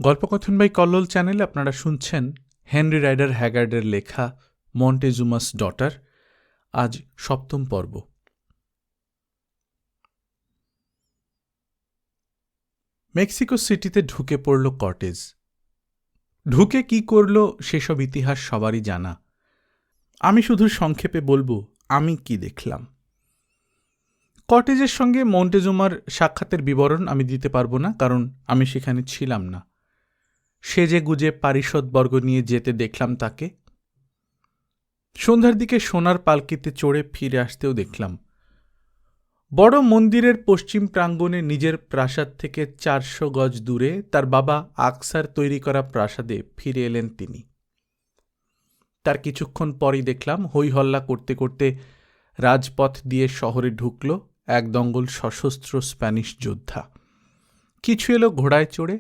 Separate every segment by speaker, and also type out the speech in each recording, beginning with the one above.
Speaker 1: গল্পকথন by Kallol চ্যানেলে আপনারা শুনছেন হেনরি রাইডার হ্যাগার্ডের লেখা মন্টেজুমাস ডটার। আজ ৭ম পর্ব। মেক্সিকো সিটিতে ঢুকে পড়ল কর্টেজ। ঢুকে কি করল সেসব ইতিহাস সবারই জানা। আমি শুধু সংক্ষেপে বলবো আমি কি দেখলাম। কর্টেজের সঙ্গে মন্টেজুমার সাক্ষাতের বিবরণ আমি দিতে পারবো না, কারণ আমি সেখানে ছিলাম না। সেজে গুজে পারিষদবর্গ নিয়ে যেতে দেখলাম তাকে। সন্ধ্যার দিকে সোনার পালকিতে চড়ে ফিরে আসতেও দেখলাম। বড় মন্দিরের পশ্চিম প্রাঙ্গণে নিজের প্রাসাদ থেকে ৪০০ গজ দূরে তার বাবা আকসার তৈরি করা প্রাসাদে ফিরে এলেন তিনি। তার কিছুক্ষণ পরই দেখলাম হইহল্লা করতে করতে রাজপথ দিয়ে শহরে ঢুকল এক দঙ্গল সশস্ত্র স্প্যানিশ যোদ্ধা। কিছু এলো ঘোড়ায় চড়ে,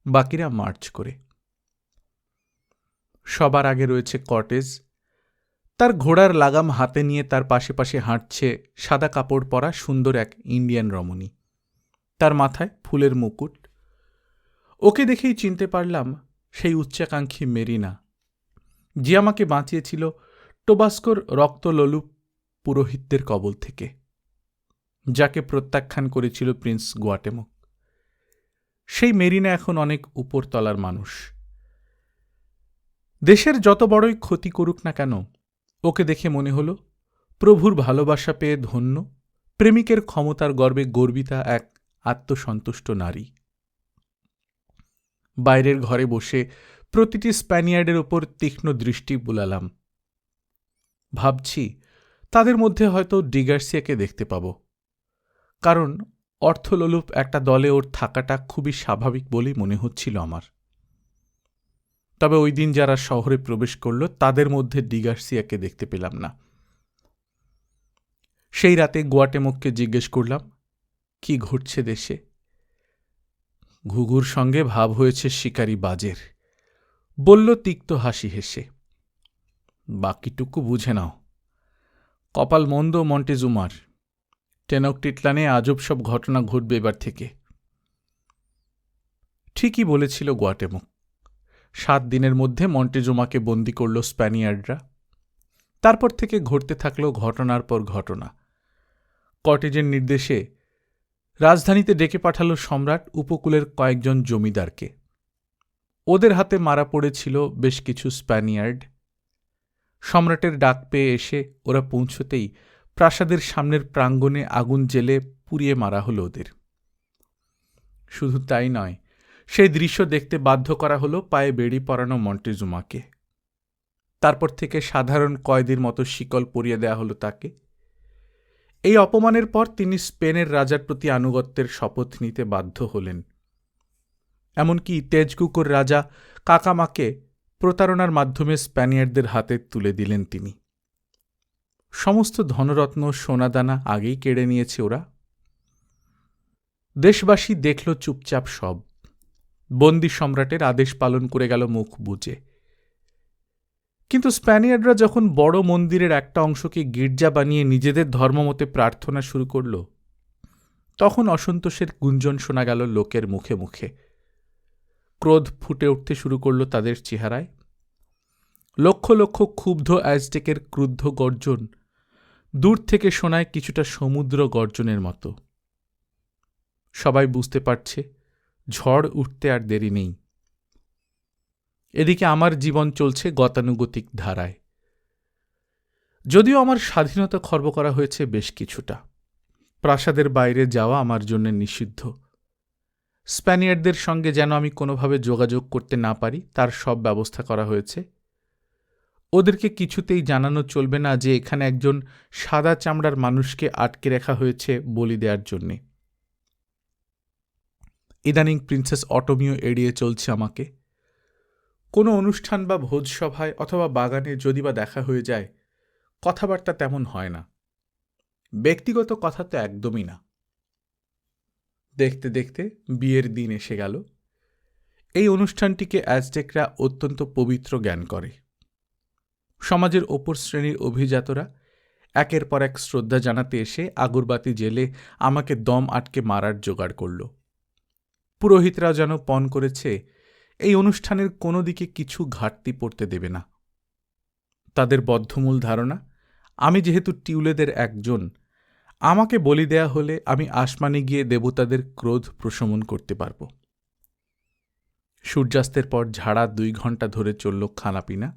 Speaker 1: বাকিরা মার্চ করে। সবার আগে রয়েছে কর্টেজ। তার ঘোড়ার লাগাম হাতে নিয়ে তার পাশে পাশে হাঁটছে সাদা কাপড় পরা সুন্দর এক ইন্ডিয়ান রমণী। তার মাথায় ফুলের মুকুট। ওকে দেখেই চিনতে পারলাম সেই উচ্চাকাঙ্ক্ষী মেরিনা, যে আমাকে বাঁচিয়েছিল টোবাস্কোর রক্তলোলুপ পুরোহিতদের কবল থেকে, যাকে প্রত্যাখ্যান করেছিল প্রিন্স গুয়াটেমোক। সেই মেরিনা এখন অনেক উপরতলার মানুষ। দেশের যত বড়ই ক্ষতি করুক না কেন, ওকে দেখে মনে হল প্রভুর ভালোবাসা পেয়ে ধন্য, প্রেমিকের ক্ষমতার গর্বে গর্বিতা এক আত্মসন্তুষ্ট নারী। বাইরের ঘরে বসে প্রতিটি স্প্যানিয়ার্ডের ওপর তীক্ষ্ণ দৃষ্টি বুলালাম। ভাবছি তাদের মধ্যে হয়তো ডিগার্সিয়াকে দেখতে পাব, কারণ অর্থলোলুপ একটা দলে ওর থাকাটা খুবই স্বাভাবিক বলেই মনে হচ্ছিল আমার। তবে ওই দিন যারা শহরে প্রবেশ করল তাদের মধ্যে ডিগার্সিয়াকে দেখতে পেলাম না। সেই রাতে গুয়াটেমোককে জিজ্ঞেস করলাম কি ঘটছে দেশে। ঘুঘুর সঙ্গে ভাব হয়েছে শিকারি বাজের, বলল তিক্ত হাসি হেসে। বাকিটুকু বুঝে নাও। কপাল মন্দ মন্টেজুমার। টেনকটিটলানে আজব সব ঘটনা ঘটবে এবার থেকে। ঠিকই বলেছিল গুয়াটেমোক। ৭ দিনের মধ্যে মন্টেজুমাকে বন্দি করল স্প্যানিয়ার্ডরা। তারপর থেকে ঘটতে থাকল ঘটনার পর ঘটনা। কর্টেজের নির্দেশে রাজধানীতে ডেকে পাঠালো সম্রাট উপকূলের কয়েকজন জমিদারকে। ওদের হাতে মারা পড়েছিল বেশ কিছু স্প্যানিয়ার্ড। সম্রাটের ডাক পেয়ে এসে ওরা পৌঁছতেই প্রাসাদের সামনের প্রাঙ্গণে আগুন জ্বেলে পুড়িয়ে মারা হলো ওদের। শুধু তাই নয়, সেই দৃশ্য দেখতে বাধ্য করা হলো পায়ে বেড়ি পরানো মন্টেজুমাকে। তারপর থেকে সাধারণ কয়েদির মতো শিকল পরিয়ে দেয়া হলো তাকে। এই অপমানের পর তিনি স্পেনের রাজার প্রতি আনুগত্যের শপথ নিতে বাধ্য হলেন। এমনকি তেজকুকোর রাজা কাকামাকে প্রতারণার মাধ্যমে স্প্যানিয়ার্ডদের হাতে তুলে দিলেন তিনি। সমস্ত ধনরত্ন সোনাদানা আগেই কেড়ে নিয়েছে ওরা। দেশবাসী দেখল চুপচাপ সব। বন্দি সম্রাটের আদেশ পালন করে গেল মুখ বুজে। কিন্তু স্প্যানিয়ার্ডরা যখন বড় মন্দিরের একটা অংশকে গির্জা বানিয়ে নিজেদের ধর্মমতে প্রার্থনা শুরু করল, তখন অসন্তোষের গুঞ্জন শোনা গেল লোকের মুখে মুখে। ক্রোধ ফুটে উঠতে শুরু করল তাদের চেহারায়। লক্ষ লক্ষ ক্ষুব্ধ অ্যাজটেকের ক্রুদ্ধ গর্জন দূর থেকে শোনায় কিছুটা সমুদ্র গর্জনের মতো। সবাই বুঝতে পারছে ঝড় উঠতে আর দেরি নেই। এদিকে আমার জীবন চলছে গতানুগতিক ধারায়। যদিও আমার স্বাধীনতা খর্ব করা হয়েছে বেশ কিছুটা। প্রাসাদের বাইরে যাওয়া আমার জন্য নিষিদ্ধ। স্প্যানিয়ার্ডদের সঙ্গে যেন আমি কোনোভাবে যোগাযোগ করতে না পারি তার সব ব্যবস্থা করা হয়েছে। ওদেরকে কিছুতেই জানানো চলবে না যে এখানে একজন সাদা চামড়ার মানুষকে আটকে রাখা হয়েছে বলি দেওয়ার জন্যে। ইদানিং প্রিন্সেস অটোমিও এড়িয়ে চলছে আমাকে। কোনো অনুষ্ঠান বা ভোজসভায় অথবা বাগানে যদি বা দেখা হয়ে যায়, কথাবার্তা তেমন হয় না। ব্যক্তিগত কথা তো একদমই না। দেখতে দেখতে বিয়ের দিন এসে গেল। এই অনুষ্ঠানটিকে অ্যাজটেকরা অত্যন্ত পবিত্র জ্ঞান করে। সমাজের ওপর শ্রেণীর অভিজাতরা একের পর এক শ্রদ্ধা জানাতে এসে আগরবাতি জেলে আমাকে দম আটকে মারার জোগাড় করল। পুরোহিতরাও যেন পণ করেছে এই অনুষ্ঠানের কোনো দিকে কিছু ঘাটতি পড়তে দেবে না। তাদের বদ্ধমূল ধারণা, আমি যেহেতু টিউলেদের একজন, আমাকে বলি দেয়া হলে আমি আসমানে গিয়ে দেবতাদের ক্রোধ প্রশমন করতে পারব। সূর্যাস্তের পর ঝাড়া 2 ঘণ্টা ধরে চলল খানাপিনা।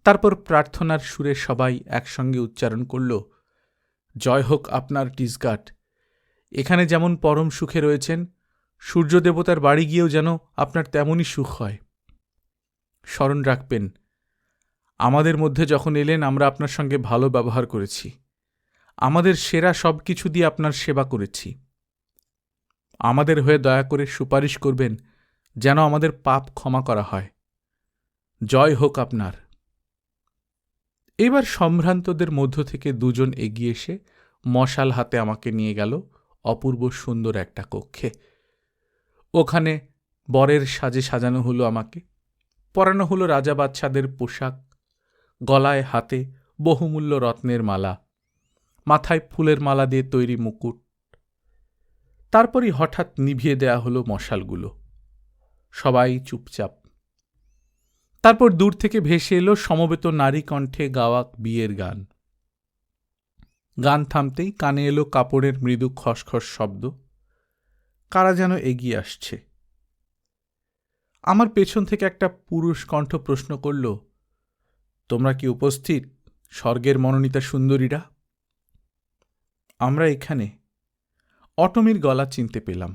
Speaker 1: তারপর প্রার্থনার সুরে সবাই একসঙ্গে উচ্চারণ করল, জয় হোক আপনার টিসগার্ট। এখানে যেমন পরম সুখে রয়েছেন, সূর্য দেবতার বাড়ি গিয়েও যেন আপনার তেমনই সুখ হয়। স্মরণ রাখবেন, আমাদের মধ্যে যখন এলেন আমরা আপনার সঙ্গে ভালো ব্যবহার করেছি, আমাদের সেরা সব কিছু দিয়ে আপনার সেবা করেছি। আমাদের হয়ে দয়া করে সুপারিশ করবেন যেন আমাদের পাপ ক্ষমা করা হয়। জয় হোক আপনার। এবার সম্ভ্রান্তদের মধ্য থেকে 2 জন এগিয়ে এসে মশাল হাতে আমাকে নিয়ে গেল অপূর্ব সুন্দর একটা কক্ষে। ওখানে বরের সাজে সাজানো হলো আমাকে, পরানো হলো রাজা বাদশাদের পোশাক, গলায় হাতে বহুমূল্য রত্নের মালা, মাথায় ফুলের মালা দিয়ে তৈরি মুকুট। তারপরই হঠাৎ নিভিয়ে দেয়া হলো মশালগুলো। সবাই চুপচাপ। তারপর দূর থেকে ভেসে এলো সমবেত নারী কণ্ঠে গাওয়া বিয়ের গান। গান থামতেই কানে এলো কাপড়ের মৃদু খসখস শব্দ। কারা যেন এগিয়ে আসছে। আমার পেছন থেকে একটা পুরুষ কণ্ঠ প্রশ্ন করল, তোমরা কি উপস্থিত, স্বর্গের মনোনীতা সুন্দরীরা? আমরা এখানে। অটমির গলা চিনতে পেলাম।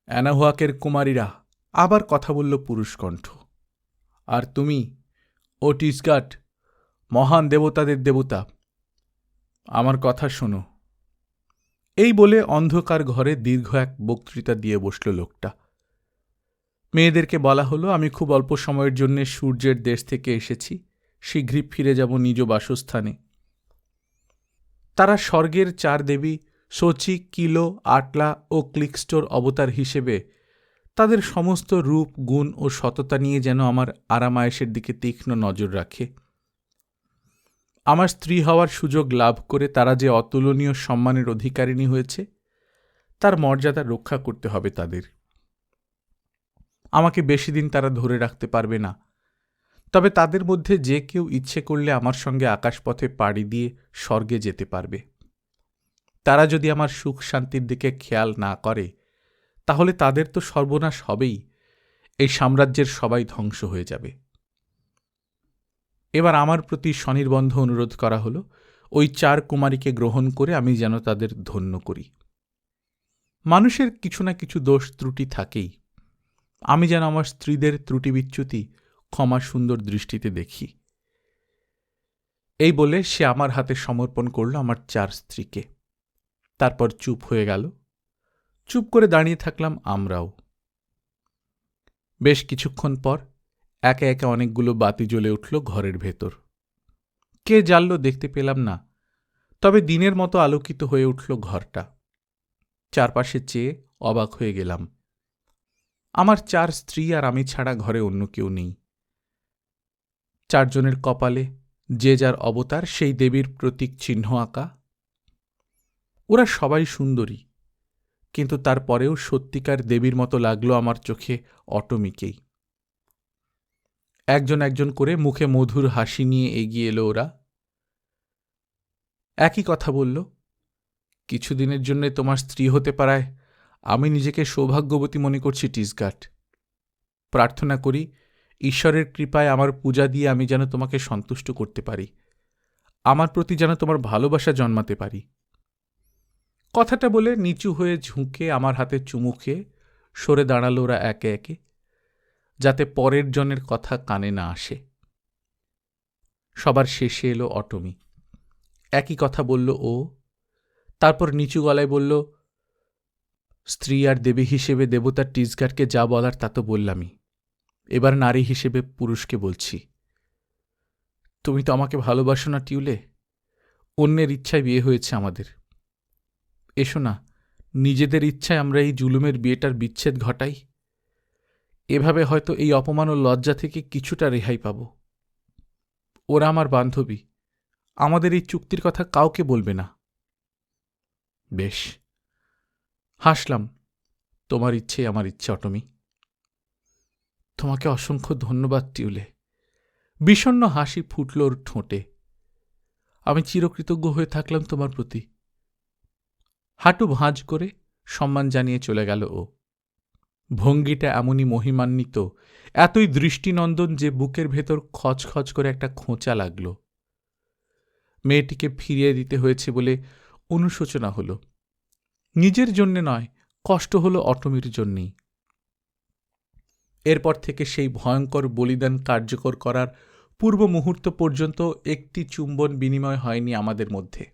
Speaker 1: অ্যানাহুয়াকের কুমারীরা, আবার কথা বলল পুরুষ কণ্ঠ। আর তুমি, ও টিসগার্ট, মহান দেবতাদের দেবতা, আমার কথা শোনো। এই বলে অন্ধকার ঘরে দীর্ঘ এক বক্তৃতা দিয়ে বসল লোকটা। মেয়েদেরকে বলা হলো আমি খুব অল্প সময়ের জন্য সূর্যের দেশ থেকে এসেছি, শীঘ্রই ফিরে যাব নিজ বাসস্থানে। তারা স্বর্গের 4 দেবী সোচি, কিলো, আটলা ও ক্লিকস্টোর অবতার হিসেবে তাদের সমস্ত রূপ, গুণ ও সততা নিয়ে যেন আমার আরামায়েশের দিকে তীক্ষ্ণ নজর রাখে। আমার স্ত্রী হওয়ার সুযোগ লাভ করে তারা যে অতুলনীয় সম্মানের অধিকারিণী হয়েছে, তার মর্যাদা রক্ষা করতে হবে তাদের। আমাকে বেশি দিন তারা ধরে রাখতে পারবে না, তবে তাদের মধ্যে যে কেউ ইচ্ছে করলে আমার সঙ্গে আকাশপথে পাড়ি দিয়ে স্বর্গে যেতে পারবে। তারা যদি আমার সুখ শান্তির দিকে খেয়াল না করে, তাহলে তাদের তো সর্বনাশ হবেই, এই সাম্রাজ্যের সবাই ধ্বংস হয়ে যাবে। এবার আমার প্রতি স্বনির্বন্ধ অনুরোধ করা হলো, ওই 4 কুমারীকে গ্রহণ করে আমি যেন তাদের ধন্য করি। মানুষের কিছু না কিছু দোষ ত্রুটি থাকেই, আমি যেন আমার স্ত্রীদের ত্রুটি বিচ্যুতি ক্ষমা সুন্দর দৃষ্টিতে দেখি। এই বলে সে আমার হাতে সমর্পণ করল আমার 4 স্ত্রীকে। তারপর চুপ হয়ে গেল। চুপ করে দাঁড়িয়ে থাকলাম আমরাও। বেশ কিছুক্ষণ পর একে একে অনেকগুলো বাতি জ্বলে উঠল ঘরের ভেতর। কে জ্বালল দেখতে পেলাম না, তবে দিনের মতো আলোকিত হয়ে উঠল ঘরটা। চারপাশে চেয়ে অবাক হয়ে গেলাম। আমার 4 স্ত্রী আর আমি ছাড়া ঘরে অন্য কেউ নেই। 4 জনের কপালে যে যার অবতার, সেই দেবীর প্রতীক চিহ্ন আঁকা। ওরা সবাই সুন্দরী, কিন্তু তারপরেও সত্যিকার দেবীর মতো লাগলো আমার চোখে অটমিকেই। একজন একজন করে মুখে মধুর হাসি নিয়ে এগিয়ে এলো ওরা। একই কথা বলল, কিছুদিনের জন্য তোমার স্ত্রী হতে পারায় আমি নিজেকে সৌভাগ্যবতী মনে করছি টিসগার্ট। প্রার্থনা করি ঈশ্বরের কৃপায় আমার পূজা দিয়ে আমি যেন তোমাকে সন্তুষ্ট করতে পারি, আমার প্রতি যেন তোমার ভালোবাসা জন্মাতে পারি। কথাটা বলে নিচু হয়ে ঝুঁকে আমার হাতে চুমু খেয়ে সরে দাঁড়ালো ওরা একে একে, যাতে পরের জনের কথা কানে না আসে। সবার শেষে এলো অটমি। একই কথা বলল ও। তারপর নিচু গলায় বলল, স্ত্রী আর দেবী হিসেবে দেবতার টিসগার্টকে যা বলার তা তো বললামই, এবার নারী হিসেবে পুরুষকে বলছি। তুমি তো আমাকে ভালোবাসো না টিউলে, অন্যের ইচ্ছায় বিয়ে হয়েছে আমাদের। এসো না, নিজেদের ইচ্ছায় আমরা এই জুলুমের বিয়েটার বিচ্ছেদ ঘটাই। এভাবে হয়তো এই অপমান ও লজ্জা থেকে কিছুটা রেহাই পাব। ওরা আমার বান্ধবী, আমাদের এই চুক্তির কথা কাউকে বলবে না। বেশ, হাসলাম। তোমার ইচ্ছে আমার ইচ্ছে অটমি। তোমাকে অসংখ্য ধন্যবাদ টিউলে। বিষণ্ণ হাসি ফুটল ওর ঠোঁটে। আমি চিরকৃতজ্ঞ হয়ে থাকলাম তোমার প্রতি। হাঁটু ভাঁজ করে সম্মান জানিয়ে চলে গেল ও। ভঙ্গিটা এমনই মহিমান্বিত, এতই দৃষ্টিনন্দন যে বুকের ভেতর খচখচ করে একটা খোঁচা লাগল। মেয়েটিকে ফিরিয়ে দিতে হয়েছে বলে অনুশোচনা হল। নিজের জন্যে নয়, কষ্ট হল অটমির জন্যেই। এরপর থেকে সেই ভয়ঙ্কর বলিদান কার্যকর করার পূর্ব মুহূর্ত পর্যন্ত একটি চুম্বন বিনিময় হয়নি আমাদের মধ্যে।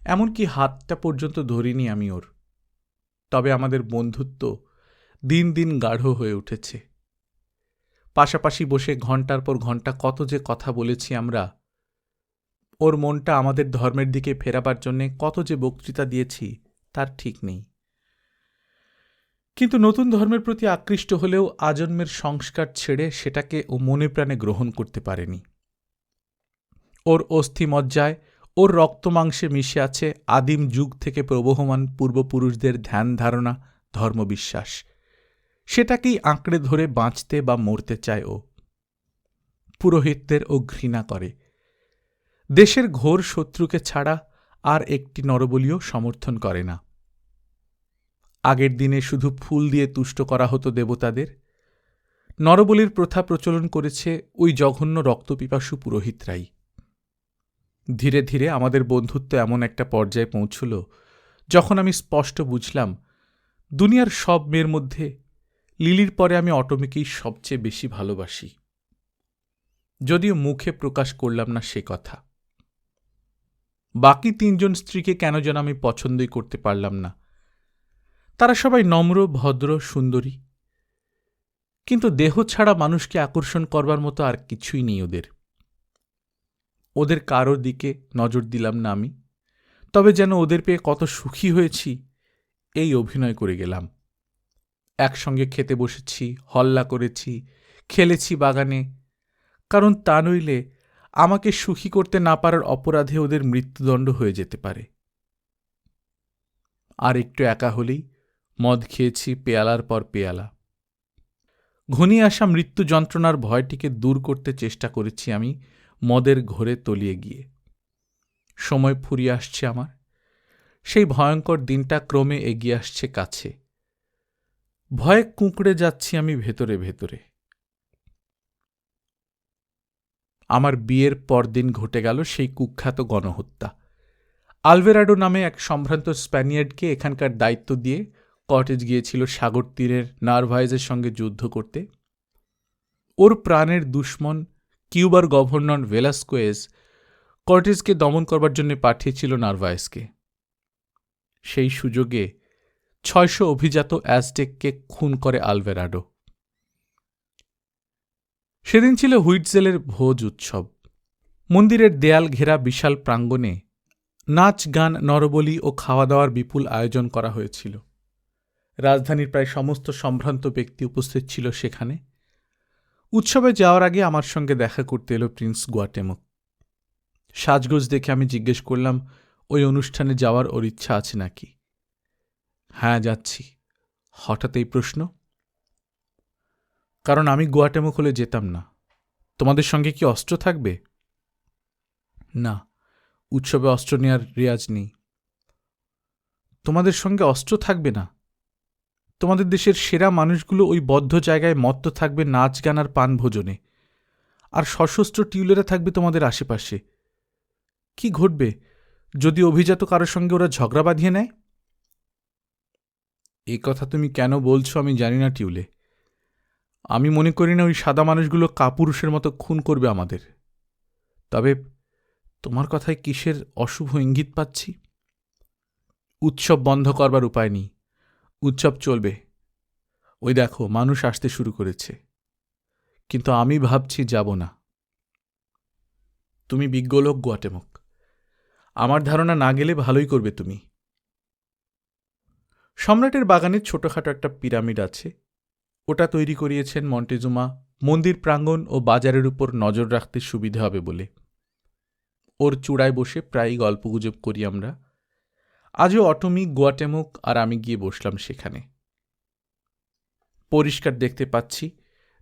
Speaker 1: এমনকি হাতটা পর্যন্ত ধরিনি আমি ওর। তবে আমাদের বন্ধুত্ব দিন দিন গাঢ় হয়ে উঠেছে। পাশাপাশি বসে ঘণ্টার পর ঘণ্টা কত যে কথা বলেছি আমরা। ওর মনটা আমাদের ধর্মের দিকে ফেরাবার জন্যে কত যে বক্তৃতা দিয়েছি তার ঠিক নেই। কিন্তু নতুন ধর্মের প্রতি আকৃষ্ট হলেও আজন্মের সংস্কার ছেড়ে সেটাকে ও মনে প্রাণে গ্রহণ করতে পারেনি। ওর অস্থিমজ্জায়, ওর রক্তমাংসে মিশে আছে আদিম যুগ থেকে প্রবহমান পূর্বপুরুষদের ধ্যান ধারণা, ধর্মবিশ্বাস। সেটাকেই আঁকড়ে ধরে বাঁচতে বা মরতে চায় ও। পুরোহিতদের ও ঘৃণা করে। দেশের ঘোর শত্রুকে ছাড়া আর একটি নরবলিও সমর্থন করে না। আগের দিনে শুধু ফুল দিয়ে তুষ্ট করা হতো দেবতাদের। নরবলির প্রথা প্রচলন করেছে ওই জঘন্য রক্তপিপাসু পুরোহিতরাই। ধীরে ধীরে আমাদের বন্ধুত্ব এমন একটা পর্যায়ে পৌঁছল যখন আমি স্পষ্ট বুঝলাম দুনিয়ার সব মেয়ের মধ্যে লিলির পরে আমি অটমিকেই সবচেয়ে বেশি ভালোবাসি। যদিও মুখে প্রকাশ করলাম না সে কথা। বাকি তিনজন স্ত্রীকে কেন যেন আমি পছন্দই করতে পারলাম না। তারা সবাই নম্র, ভদ্র, সুন্দরী, কিন্তু দেহ ছাড়া মানুষকে আকর্ষণ করবার মতো আর কিছুই নেই ওদের। ওদের কারোর দিকে নজর দিলাম না আমি, তবে যেন ওদের পেয়ে কত সুখী হয়েছি এই অভিনয় করে গেলাম। একসঙ্গে খেতে বসেছি, হল্লা করেছি, খেলেছি বাগানে, কারণ তা নইলে আমাকে সুখী করতে না পারার অপরাধে ওদের মৃত্যুদণ্ড হয়ে যেতে পারে। আর একটু একা হলেই মদ খেয়েছি পেয়ালার পর পেয়ালা। ঘনিয়ে আসা মৃত্যু যন্ত্রণার ভয়টিকে দূর করতে চেষ্টা করেছি আমি মদের ঘোরে তলিয়ে গিয়ে। সময় ফুরিয়ে আসছে আমার। সেই ভয়ঙ্কর দিনটা ক্রমে এগিয়ে আসছে কাছে। ভয়ে কুঁকড়ে যাচ্ছি আমি ভেতরে ভেতরে। আমার বিয়ের পরদিন ঘটে গেল সেই কুখ্যাত গণহত্যা। আলভেরাডো নামে এক সম্ভ্রান্ত স্প্যানিয়ার্ডকে এখানকার দায়িত্ব দিয়ে কটেজ গিয়েছিল সাগর তীরের নারভায়েজের সঙ্গে যুদ্ধ করতে। ওর প্রাণের দুশ্মন কিউবার গভর্নর ভেলাস্কোয়েজ কর্টেজকে দমন করবার জন্য পাঠিয়েছিল নারভায়েজকে। সেই সুযোগে 600 অভিজাত অ্যাজটেককে খুন করে আলভেরাডো। সেদিন ছিল হুইটজেলের ভোজ উৎসব। মন্দিরের দেয়াল ঘেরা বিশাল প্রাঙ্গণে নাচ, গান, নরবলি ও খাওয়া দাওয়ার বিপুল আয়োজন করা হয়েছিল। রাজধানীর প্রায় সমস্ত সম্ভ্রান্ত ব্যক্তি উপস্থিত ছিল সেখানে। উৎসবে যাওয়ার আগে আমার সঙ্গে দেখা করতে এলো প্রিন্স গুয়াটেমোক। সাজগোজ দেখে আমি জিজ্ঞেস করলাম ওই অনুষ্ঠানে যাওয়ার ওর ইচ্ছা আছে নাকি। হ্যাঁ, যাচ্ছি। হঠাৎ এই প্রশ্ন? কারণ আমি গুয়াটেমোক হলে যেতাম না। তোমাদের সঙ্গে কি অস্ত্র থাকবে? না, উৎসবে অস্ত্র নেওয়ার রেয়াজ নেই। তোমাদের সঙ্গে অস্ত্র থাকবে না? তোমাদের দেশের সেরা মানুষগুলো ওই বদ্ধ জায়গায় মত্ত থাকবে নাচ, গান আর পান ভোজনে, আর সশস্ত্র টিউলেরা থাকবে তোমাদের আশেপাশে। কি ঘটবে যদি অভিজাত কারোর সঙ্গে ওরা ঝগড়া বাঁধিয়ে নেয়? এ কথা তুমি কেন বলছো আমি জানি না টিউলে। আমি মনে করি না ওই সাদা মানুষগুলো কাপুরুষের মতো খুন করবে আমাদের। তবে তোমার কথায় কিসের অশুভ ইঙ্গিত পাচ্ছি? উৎসব বন্ধ করবার উপায় নেই। উৎসব চলবে। ওই দেখো মানুষ আসতে শুরু করেছে। কিন্তু আমি ভাবছি যাব না। তুমি বিজ্ঞ লোক গুয়াটেমোক। আমার ধারণা না গেলে ভালোই করবে তুমি। সম্রাটের বাগানে ছোটখাটো একটা পিরামিড আছে। ওটা তৈরি করিয়েছেন মন্টেজুমা মন্দির প্রাঙ্গণ ও বাজারের উপর নজর রাখতে সুবিধে হবে বলে। ওর চূড়ায় বসে প্রায়ই গল্পগুজব করি আমরা। আজও অটমি, গুয়াটেমোক আর আমি গিয়ে বসলাম সেখানে। পরিষ্কার দেখতে পাচ্ছি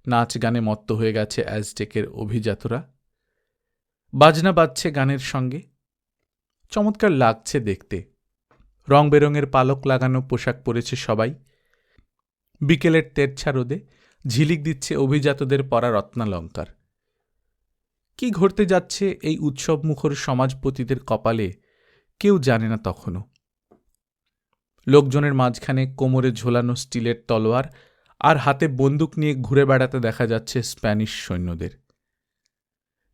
Speaker 1: নাচ গানে মত্ত হয়ে গেছে অ্যাজটেকের অভিজাতরা। বাজনা বাজছে গানের সঙ্গে, চমৎকার লাগছে দেখতে। রং বেরঙের পালক লাগানো পোশাক পরেছে সবাই। বিকেলের তেরছা রোদে ঝিলিক দিচ্ছে অভিজাতদের পরা রত্নালঙ্কার। কি ঘটতে যাচ্ছে এই উৎসবমুখর সমাজপতিদের কপালে কেউ জানে না তখনও। লোকজনের মাঝখানে কোমরে ঝোলানো স্টিলের তলোয়ার আর হাতে বন্দুক নিয়ে ঘুরে বেড়াতে দেখা যাচ্ছে স্প্যানিশ সৈন্যদের।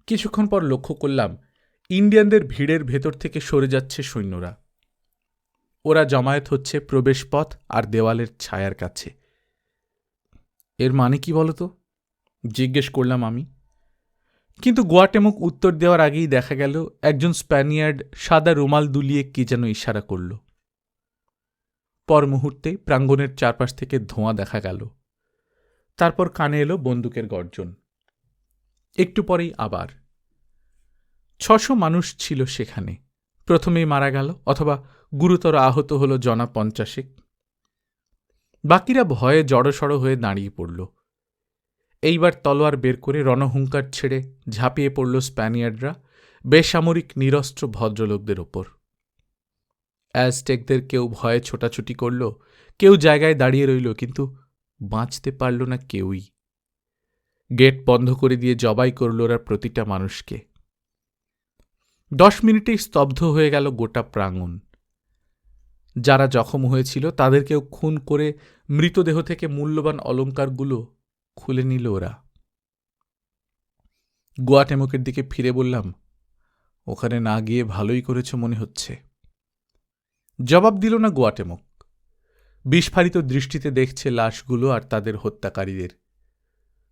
Speaker 1: কিছুক্ষণ পর লক্ষ্য করলাম ইন্ডিয়ানদের ভিড়ের ভেতর থেকে সরে যাচ্ছে সৈন্যরা। ওরা জমায়েত হচ্ছে প্রবেশপথ আর দেওয়ালের ছায়ার কাছে। এর মানে কি বলতো, জিজ্ঞেস করলাম আমি। কিন্তু গোয়াটেমুখ উত্তর দেওয়ার আগেই দেখা গেল একজন স্প্যানিয়ার্ড সাদা রুমাল দুলিয়ে কি যেন ইশারা করল। পর মুহূর্তে প্রাঙ্গণের চারপাশ থেকে ধোঁয়া দেখা গেল। তারপর কানে এলো বন্দুকের গর্জন। একটু পরেই আবার 600 মানুষ ছিল সেখানে। প্রথমেই মারা গেল অথবা গুরুতর আহত হল জনা 50। বাকিরা ভয়ে জড়সড় হয়ে দাঁড়িয়ে পড়ল। এইবার তলোয়ার বের করে রণহুঙ্কার ছেড়ে ঝাঁপিয়ে পড়ল স্প্যানিয়ার্ডরা বেসামরিক নিরস্ত্র ভদ্রলোকদের ওপর। অ্যাজটেকদের কেউ ভয়ে ছোটাছুটি করল, কেউ জায়গায় দাঁড়িয়ে রইল, কিন্তু বাঁচতে পারল না কেউই। গেট বন্ধ করে দিয়ে জবাই করল ওরা প্রতিটা মানুষকে। 10 মিনিটেই স্তব্ধ হয়ে গেল গোটা প্রাঙ্গণ। যারা জখম হয়েছিল তাদেরকেও খুন করে মৃতদেহ থেকে মূল্যবান অলঙ্কারগুলো খুলে নিল ওরা। গোয়াটেমুকের দিকে ফিরে বললাম, ওখানে না গিয়ে ভালোই করেছ মনে হচ্ছে। জবাব দিল না গোয়াটেমুক। বিস্ফারিত দৃষ্টিতে দেখছে লাশগুলো আর তাদের হত্যাকারীদের।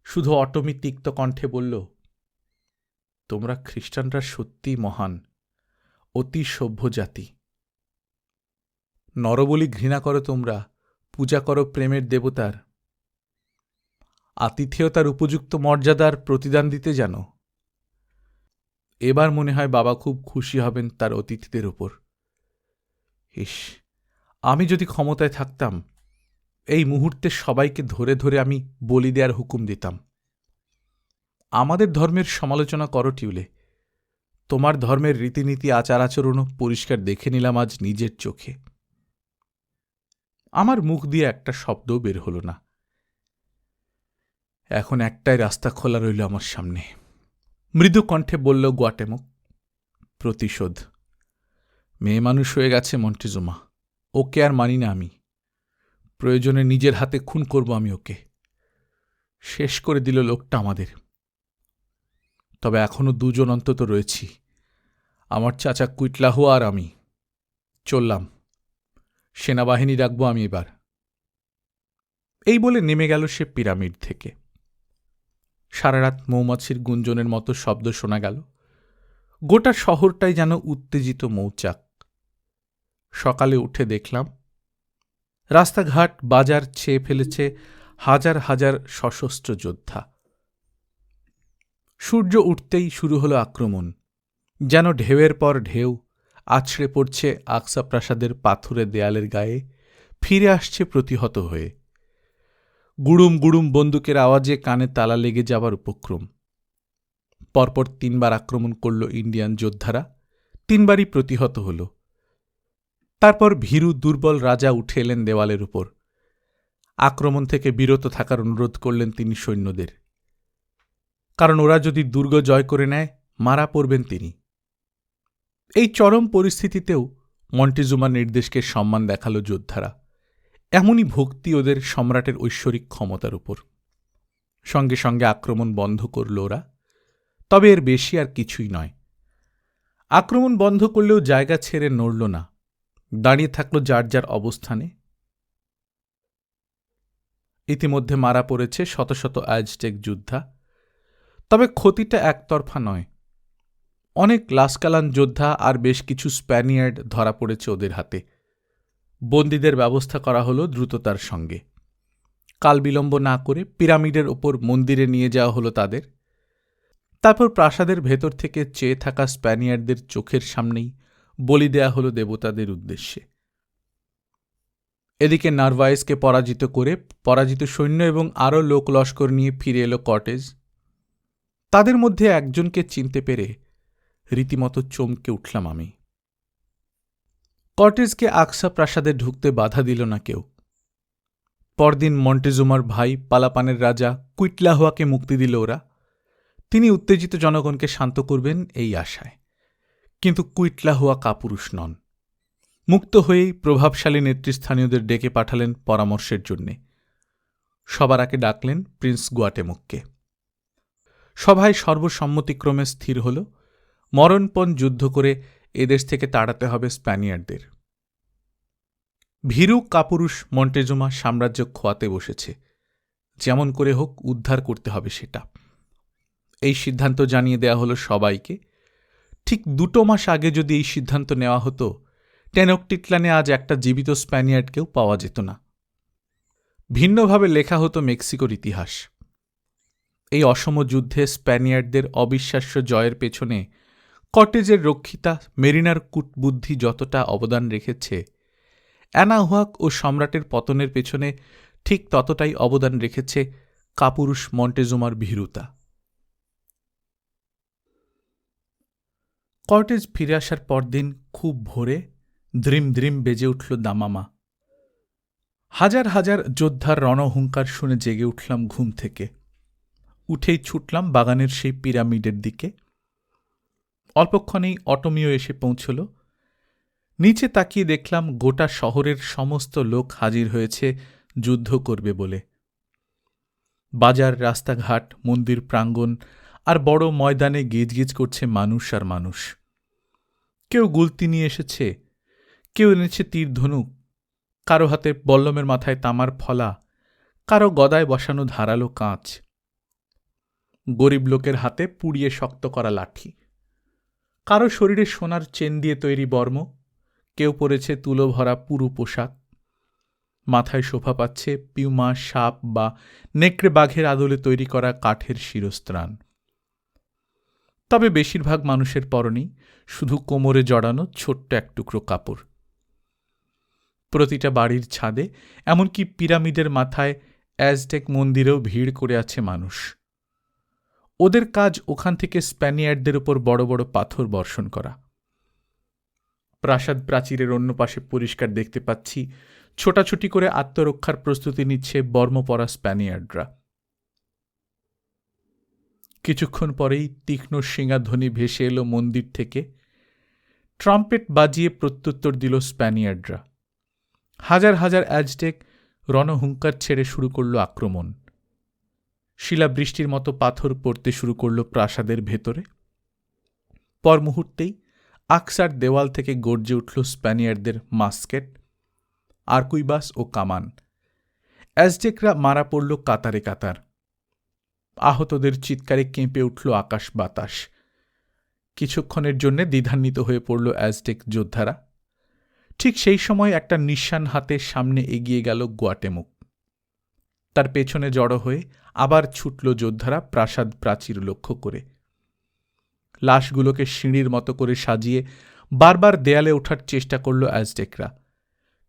Speaker 1: শুধু অটমি তিক্ত কণ্ঠে বলল, তোমরা খ্রিস্টানরা সত্যিই মহান, অতি সভ্য জাতি। নরবলি ঘৃণা করো তোমরা, পূজা করো প্রেমের দেবতার। আতিথেয়তার উপযুক্ত মর্যাদার প্রতিদান দিতে জানো। এবার মনে হয় বাবা খুব খুশি হবেন তার অতিথিদের ওপর। ইস, আমি যদি ক্ষমতায় থাকতাম, এই মুহূর্তে সবাইকে ধরে ধরে আমি বলি দেওয়ার হুকুম দিতাম। আমাদের ধর্মের সমালোচনা করো টিউলে, তোমার ধর্মের রীতিনীতি আচার আচরণও পরিষ্কার দেখে নিলাম আজ নিজের চোখে। আমার মুখ দিয়ে একটা শব্দও বের হল না। এখন একটাই রাস্তা খোলা রইল আমার সামনে। মৃদু কণ্ঠে বলল গোয়াটেমুক, প্রতিশোধ। মেয়ে মানুষ হয়ে গেছে মন্টেজুমা, ওকে আর মানি না আমি। প্রয়োজনে নিজের হাতে খুন করব আমি ওকে। শেষ করে দিল লোকটা আমাদের। তবে এখনো 2 জন অন্তত রয়েছি, আমার চাচা কুইটলাহু আর আমি। চললাম, সেনাবাহিনী রাখবো আমি এবার। এই বলে নেমে গেল সে পিরামিড থেকে। সারারাত মৌমাছির গুঞ্জনের মতো শব্দ শোনা গেল। গোটা শহরটাই যেন উত্তেজিত মৌচাক। সকালে উঠে দেখলাম রাস্তাঘাট বাজার ছেয়ে ফেলেছে হাজার হাজার সশস্ত্র যোদ্ধা। সূর্য উঠতেই শুরু হলো আক্রমণ। যেন ঢেউয়ের পর ঢেউ আছড়ে পড়ছে আকসা প্রাসাদের পাথুরে দেয়ালের গায়ে, ফিরে আসছে প্রতিহত হয়ে। গুড়ুম গুড়ুম বন্দুকের আওয়াজে কানে তালা লেগে যাবার উপক্রম। পরপর 3 বার আক্রমণ করল ইন্ডিয়ান যোদ্ধারা, 3 বারই প্রতিহত হল। তারপর ভীরু দুর্বল রাজা উঠে এলেন দেওয়ালের উপর। আক্রমণ থেকে বিরত থাকার অনুরোধ করলেন তিনি সৈন্যদের, কারণ ওরা যদি দুর্গ জয় করে নেয় মারা পড়বেন তিনি। এই চরম পরিস্থিতিতেও মন্টেজুমার নির্দেশকে সম্মান দেখালো যোদ্ধারা। এমনই ভক্তি ওদের সম্রাটের ঐশ্বরিক ক্ষমতার উপর। সঙ্গে সঙ্গে আক্রমণ বন্ধ করল ওরা, তবে এর বেশি আর কিছুই নয়। আক্রমণ বন্ধ করলেও জায়গা ছেড়ে নড়ল না, দাঁড়িয়ে থাকল যার যার অবস্থানে। ইতিমধ্যে মারা পড়েছে শত শত অ্যাজটেক যোদ্ধা, তবে ক্ষতিটা একতরফা নয়। অনেক লাস্কালান যোদ্ধা আর বেশ কিছু স্প্যানিয়ার্ড ধরা পড়েছে ওদের হাতে। বন্দীদের ব্যবস্থা করা হলো দ্রুততার সঙ্গে। কাল বিলম্ব না করে পিরামিডের ওপর মন্দিরে নিয়ে যাওয়া হলো তাদের। তারপর প্রাসাদের ভেতর থেকে চেয়ে থাকা স্প্যানিয়ার্ডদের চোখের সামনেই বলি দেয়া হলো দেবতাদের উদ্দেশ্যে। এদিকে নার্ভাইসকে পরাজিত করে পরাজিত সৈন্য এবং আরও লোক লস্কর নিয়ে ফিরে এলো কর্টেজ। তাদের মধ্যে একজনকে চিনতে পেরে রীতিমতো চমকে উঠলাম আমি। কর্টেজকে আকসা প্রাসাদে ঢুকতে বাধা দিল না কেউ। পরদিন মন্টেজুমার ভাই পালাপানের রাজা কুইটলাহুয়াকে মুক্তি দিল ওরা। তিনি উত্তেজিত জনগণকে শান্ত করবেন এই আশায়। কিন্তু কুইটলাহুয়া কাপুরুষ নন। মুক্ত হয়েই প্রভাবশালী নেতৃস্থানীয়দের ডেকে পাঠালেন পরামর্শের জন্যে। সবার আগে ডাকলেন প্রিন্স গুয়াটেমুককে। সভায় সর্বসম্মতিক্রমে স্থির হল মরণপণ যুদ্ধ করে এদেশ থেকে তাড়াতে হবে স্প্যানিয়ার্ডদের। ভীরু কাপুরুষ মন্টেজুমা সাম্রাজ্য খোয়াতে বসেছে, যেমন করে হোক উদ্ধার করতে হবে সেটা। এই সিদ্ধান্ত জানিয়ে দেয়া হলো সবাইকে। ঠিক 2 মাস আগে যদি এই সিদ্ধান্ত নেওয়া হতো, টেনকটিটলানে আজ একটা জীবিত স্প্যানিয়ার্ডকেও পাওয়া যেত না। ভিন্নভাবে লেখা হতো মেক্সিকোর ইতিহাস। এই অসম যুদ্ধে স্প্যানিয়ার্ডদের অবিশ্বাস্য জয়ের পেছনে কর্টেজের রক্ষিতা মেরিনার কূটবুদ্ধি যতটা অবদান রেখেছে, অ্যানাহুয়াক ও সম্রাটের পতনের পেছনে ঠিক ততটাই অবদান রেখেছে কাপুরুষ মন্টেজুমার ভীরুতা। কর্টেজ ফিরে আসার পরদিন খুব ভোরে দ্রিম দ্রিম বেজে উঠল দামামা। হাজার হাজার যোদ্ধার রণহুঙ্কার শুনে জেগে উঠলাম ঘুম থেকে। উঠেই ছুটলাম বাগানের সেই পিরামিডের দিকে। অল্পক্ষণেই অটোমিও এসে পৌঁছল। নিচে তাকিয়ে দেখলাম গোটা শহরের সমস্ত লোক হাজির হয়েছে যুদ্ধ করবে বলে। বাজার, রাস্তাঘাট, মন্দির প্রাঙ্গণ আর বড় ময়দানে গিজগিজ করছে মানুষ আর মানুষ। কেউ গুলতি নিয়ে এসেছে, কেউ এনেছে তীর ধনুক, কারো হাতে বল্লমের মাথায় তামার ফলা, কারো গদায় বসানো ধারালো কাঁচ, গরিব লোকের হাতে পুড়িয়ে শক্ত করা লাঠি, কারো শরীরে সোনার চেন দিয়ে তৈরি বর্ম, কেউ পরেছে তুলো ভরা পুরু পোশাক, মাথায় শোভা পাচ্ছে পিউমা, সাপ বা নেকড়ে বাঘের আদলে তৈরি করা কাঠের শিরস্ত্রাণ। তবে বেশিরভাগ মানুষের পরনেই শুধু কোমরে জড়ানো ছোট্ট এক টুকরো কাপড়। প্রতিটা বাড়ির ছাদে, এমনকি পিরামিডের মাথায় অ্যাজটেক মন্দিরেও ভিড় করে আছে মানুষ। ওদের কাজ ওখান থেকে স্প্যানিয়ার্ডদের উপর বড় বড় পাথর বর্ষণ করা। প্রাসাদ প্রাচীরের অন্য পাশে পরিষ্কার দেখতে পাচ্ছি ছোটাছুটি করে আত্মরক্ষার প্রস্তুতি নিচ্ছে বর্মপরা স্প্যানিয়ার্ডরা। কিছুক্ষণ পরেই তীক্ষ্ণ শিঙাধ্বনি ভেসে এলো মন্দির থেকে। ট্রাম্পেট বাজিয়ে প্রত্যুত্তর দিল স্প্যানিয়ার্ডরা। হাজার হাজার অ্যাজটেক রণহুঙ্কার ছেড়ে শুরু করল আক্রমণ। শিলাবৃষ্টির মতো পাথর পড়তে শুরু করল প্রাসাদের ভেতরে। পর মুহূর্তেই আকসার দেওয়াল থেকে গর্জে উঠল স্প্যানিয়ার্ডদের মাস্কেট, আর্কুইবাস ও কামান। অ্যাজটেকরা মারা পড়ল কাতারে কাতার। আহতদের চিৎকারে কেঁপে উঠল আকাশ বাতাস। কিছুক্ষণের জন্য দ্বিধান্বিত হয়ে পড়ল অ্যাজটেক যোদ্ধারা। ঠিক সেই সময় একটা নিঃসান হাতে সামনে এগিয়ে গেল গুয়াটেমুক। তার পেছনে জড়ো হয়ে আবার ছুটল যোদ্ধারা প্রাসাদ প্রাচীর লক্ষ্য করে। লাশগুলোকে সিঁড়ির মতো করে সাজিয়ে বারবার দেয়ালে ওঠার চেষ্টা করল অ্যাজটেকরা,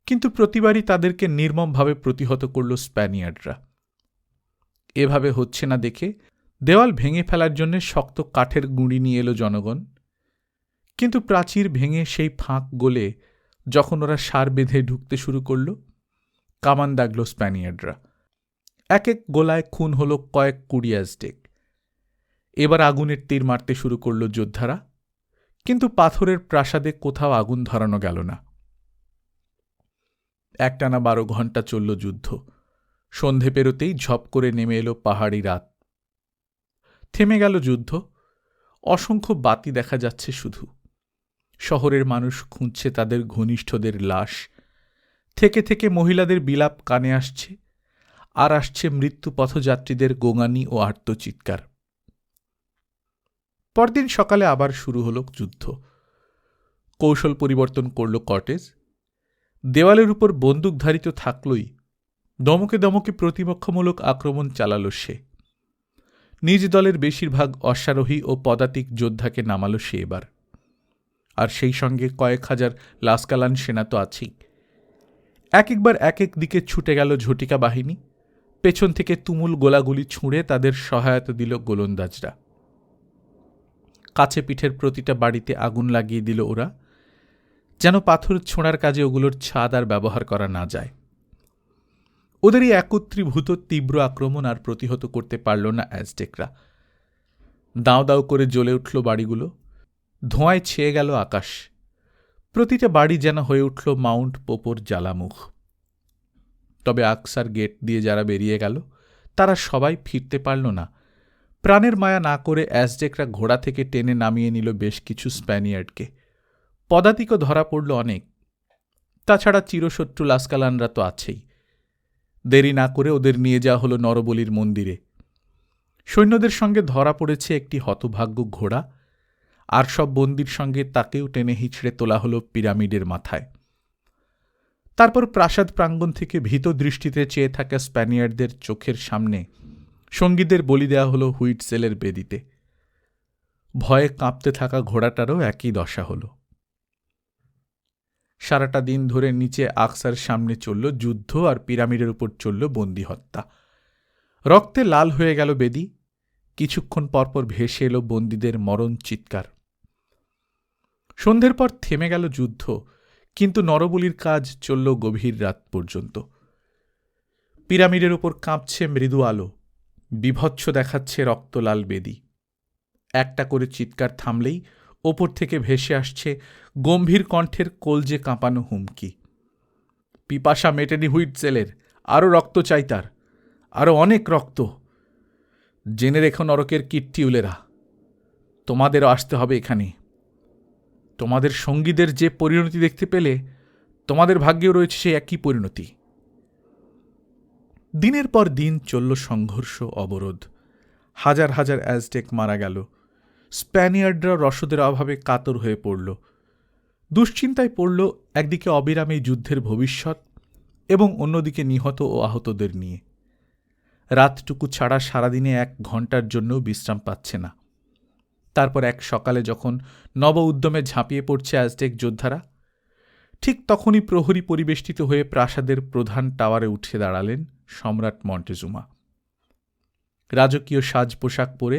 Speaker 1: কিন্তু প্রতিবারই তাদেরকে নির্মমভাবে প্রতিহত করল স্প্যানিয়ার্ডরা। এভাবে হচ্ছে না দেখে দেওয়াল ভেঙে ফেলার জন্য শক্ত কাঠের গুঁড়ি নিয়ে এলো জনগণ। কিন্তু প্রাচীর ভেঙে সেই ফাঁক গলে যখন ওরা সার বেঁধে ঢুকতে শুরু করল, কামান দাগল স্প্যানিয়ার্ডরা। এক এক গোলায় খুন হল কয়েক 20 অ্যাজটেক। এবার আগুনের তীর মারতে শুরু করল যোদ্ধারা, কিন্তু পাথরের প্রাসাদে কোথাও আগুন ধরানো গেল না। একটানা 12 ঘণ্টা চলল যুদ্ধ। সন্ধে পেরোতেই ঝপ করে নেমে এলো পাহাড়ি রাত। থেমে গেল যুদ্ধ। অসংখ্য বাতি দেখা যাচ্ছে শুধু। শহরের মানুষ খুঁজছে তাদের ঘনিষ্ঠদের লাশ। থেকে থেকে মহিলাদের বিলাপ কানে আসছে, আর আসছে মৃত্যু পথযাত্রীদের গোঙানি ও আর্তচিৎকার। পরদিন সকালে আবার শুরু হল যুদ্ধ। কৌশল পরিবর্তন করল কর্টেজ। দেওয়ালের উপর বন্দুকধারিত থাকলই দমকে দমকে প্রতিপক্ষমূলক আক্রমণ চালাল সে। নিজ দলের বেশিরভাগ অশ্বারোহী ও পদাতিক যোদ্ধাকে নামাল সে এবার। আর সেই সঙ্গে কয়েক হাজার লাস্কালান সেনা তো আছেই। একবার এক এক দিকে ছুটে গেল ঝটিকা বাহিনী, পেছন থেকে তুমুল গোলাগুলি ছুঁড়ে তাদের সহায়তা দিল গোলন্দাজরা। কাছে পিঠের প্রতিটা বাড়িতে আগুন লাগিয়ে দিল ওরা, যেন পাথর ছোঁড়ার কাজে ওগুলোর ছাদ আর ব্যবহার করা না যায়। ওদের এই একত্রীভূত তীব্র আক্রমণ আর প্রতিহত করতে পারল না অ্যাজটেকরা। দাও দাও করে জ্বলে উঠল বাড়িগুলো, ধোঁয়ায় ছেয়ে গেল আকাশ। প্রতিটা বাড়ি যেন হয়ে উঠল মাউন্ট পোপোর জ্বালামুখ। তবে আকসার গেট দিয়ে যারা বেরিয়ে গেল তারা সবাই ফিরতে পারল না। প্রাণের মায়া না করে অ্যাজটেকরা ঘোড়া থেকে টেনে নামিয়ে নিল বেশ কিছু স্প্যানিয়ার্ডকে। পদাতিকও ধরা পড়ল অনেক। তাছাড়া চিরশত্রু লাস্কালানরা তো আছেই। দেরি না করে ওদের নিয়ে যাওয়া হলো নরবলির মন্দিরে। সৈন্যদের সঙ্গে ধরা পড়েছে একটি হতভাগ্য ঘোড়া, আর সব বন্দির সঙ্গে তাকেও টেনে হিঁচড়ে তোলা হলো পিরামিডের মাথায়। তারপর প্রাসাদ প্রাঙ্গণ থেকে ভীত দৃষ্টিতে চেয়ে থাকা স্প্যানিয়ার্ডদের চোখের সামনে সঙ্গীদের বলি দেওয়া হলো হুইটসেলের বেদিতে। ভয়ে কাঁপতে থাকা ঘোড়াটারও একই দশা হল। সারাটা দিন ধরে নিচে আকসার সামনে চলল যুদ্ধ, আর পিরামিডের উপর চলল বন্দি হত্যা। রক্তে লাল হয়ে গেল বেদি। কিছুক্ষণ পরপর ভেসে এলো বন্দীদের মরণ চিৎকার। সন্ধ্যের পর থেমে গেল যুদ্ধ, কিন্তু নরবলির কাজ চলল গভীর রাত পর্যন্ত। পিরামিডের উপর কাঁপছে মৃদু আলো, বিভৎস দেখাচ্ছে রক্তলাল বেদি। একটা করে চিৎকার থামলেই ওপর থেকে ভেসে আসছে গম্ভীর কণ্ঠের কলজে কাঁপানো হুমকি। পিপাসা মেটেনি হুইটসেলের, আরও রক্ত চাই তার, আরও অনেক রক্ত। জেনে রেখো নরকের কীর্তিউলেরা, তোমাদেরও আসতে হবে এখানে। তোমাদের সঙ্গীদের যে পরিণতি দেখতে পেলে, তোমাদের ভাগ্যেও রয়েছে সে একই পরিণতি। দিনের পর দিন চলল সংঘর্ষ, অবরোধ। হাজার হাজার অ্যাজটেক মারা গেল। স্প্যানিয়ার্ডরা রসদের অভাবে কাতর হয়ে পড়ল। দুশ্চিন্তায় পড়ল, একদিকে অবিরাম এই যুদ্ধের ভবিষ্যৎ এবং অন্যদিকে নিহত ও আহতদের নিয়ে। রাতটুকু ছাড়া সারাদিনে 1 ঘণ্টার জন্যও বিশ্রাম পাচ্ছে না। তারপর এক সকালে যখন নব উদ্যমে ঝাঁপিয়ে পড়ছে অ্যাজটেক যোদ্ধারা, ঠিক তখনই প্রহরী পরিবেষ্টিত হয়ে প্রাসাদের প্রধান টাওয়ারে উঠে দাঁড়ালেন সম্রাট মন্টেজুমা। রাজকীয় সাজ পোশাক পরে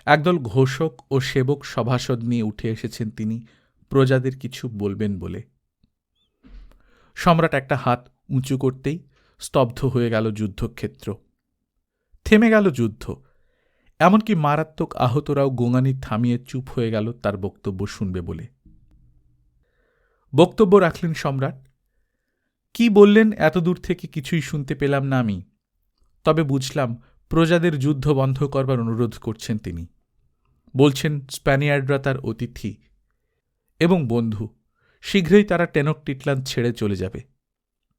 Speaker 1: একদল ঘোষক ও সেবক সভাসদ নিয়ে উঠে এসেছেন তিনি প্রজাদের কিছু বলবেন বলে। সম্রাট একটা হাত উঁচু করতেই স্তব্ধ হয়ে গেল যুদ্ধক্ষেত্র। থেমে গেল যুদ্ধ। এমনকি মারাত্মক আহতরাও গোঙানি থামিয়ে চুপ হয়ে গেল তার বক্তব্য শুনবে বলে। বক্তব্য রাখলেন সম্রাট। কি বললেন এতদূর থেকে কিছুই শুনতে পেলাম না আমি, তবে বুঝলাম প্রজাদের যুদ্ধ বন্ধ করবার অনুরোধ করছেন তিনি। বলছেন স্প্যানিয়ার্ডরা তার অতিথি এবং বন্ধু, শীঘ্রই তারা টেনকটিটলান ছেড়ে চলে যাবে।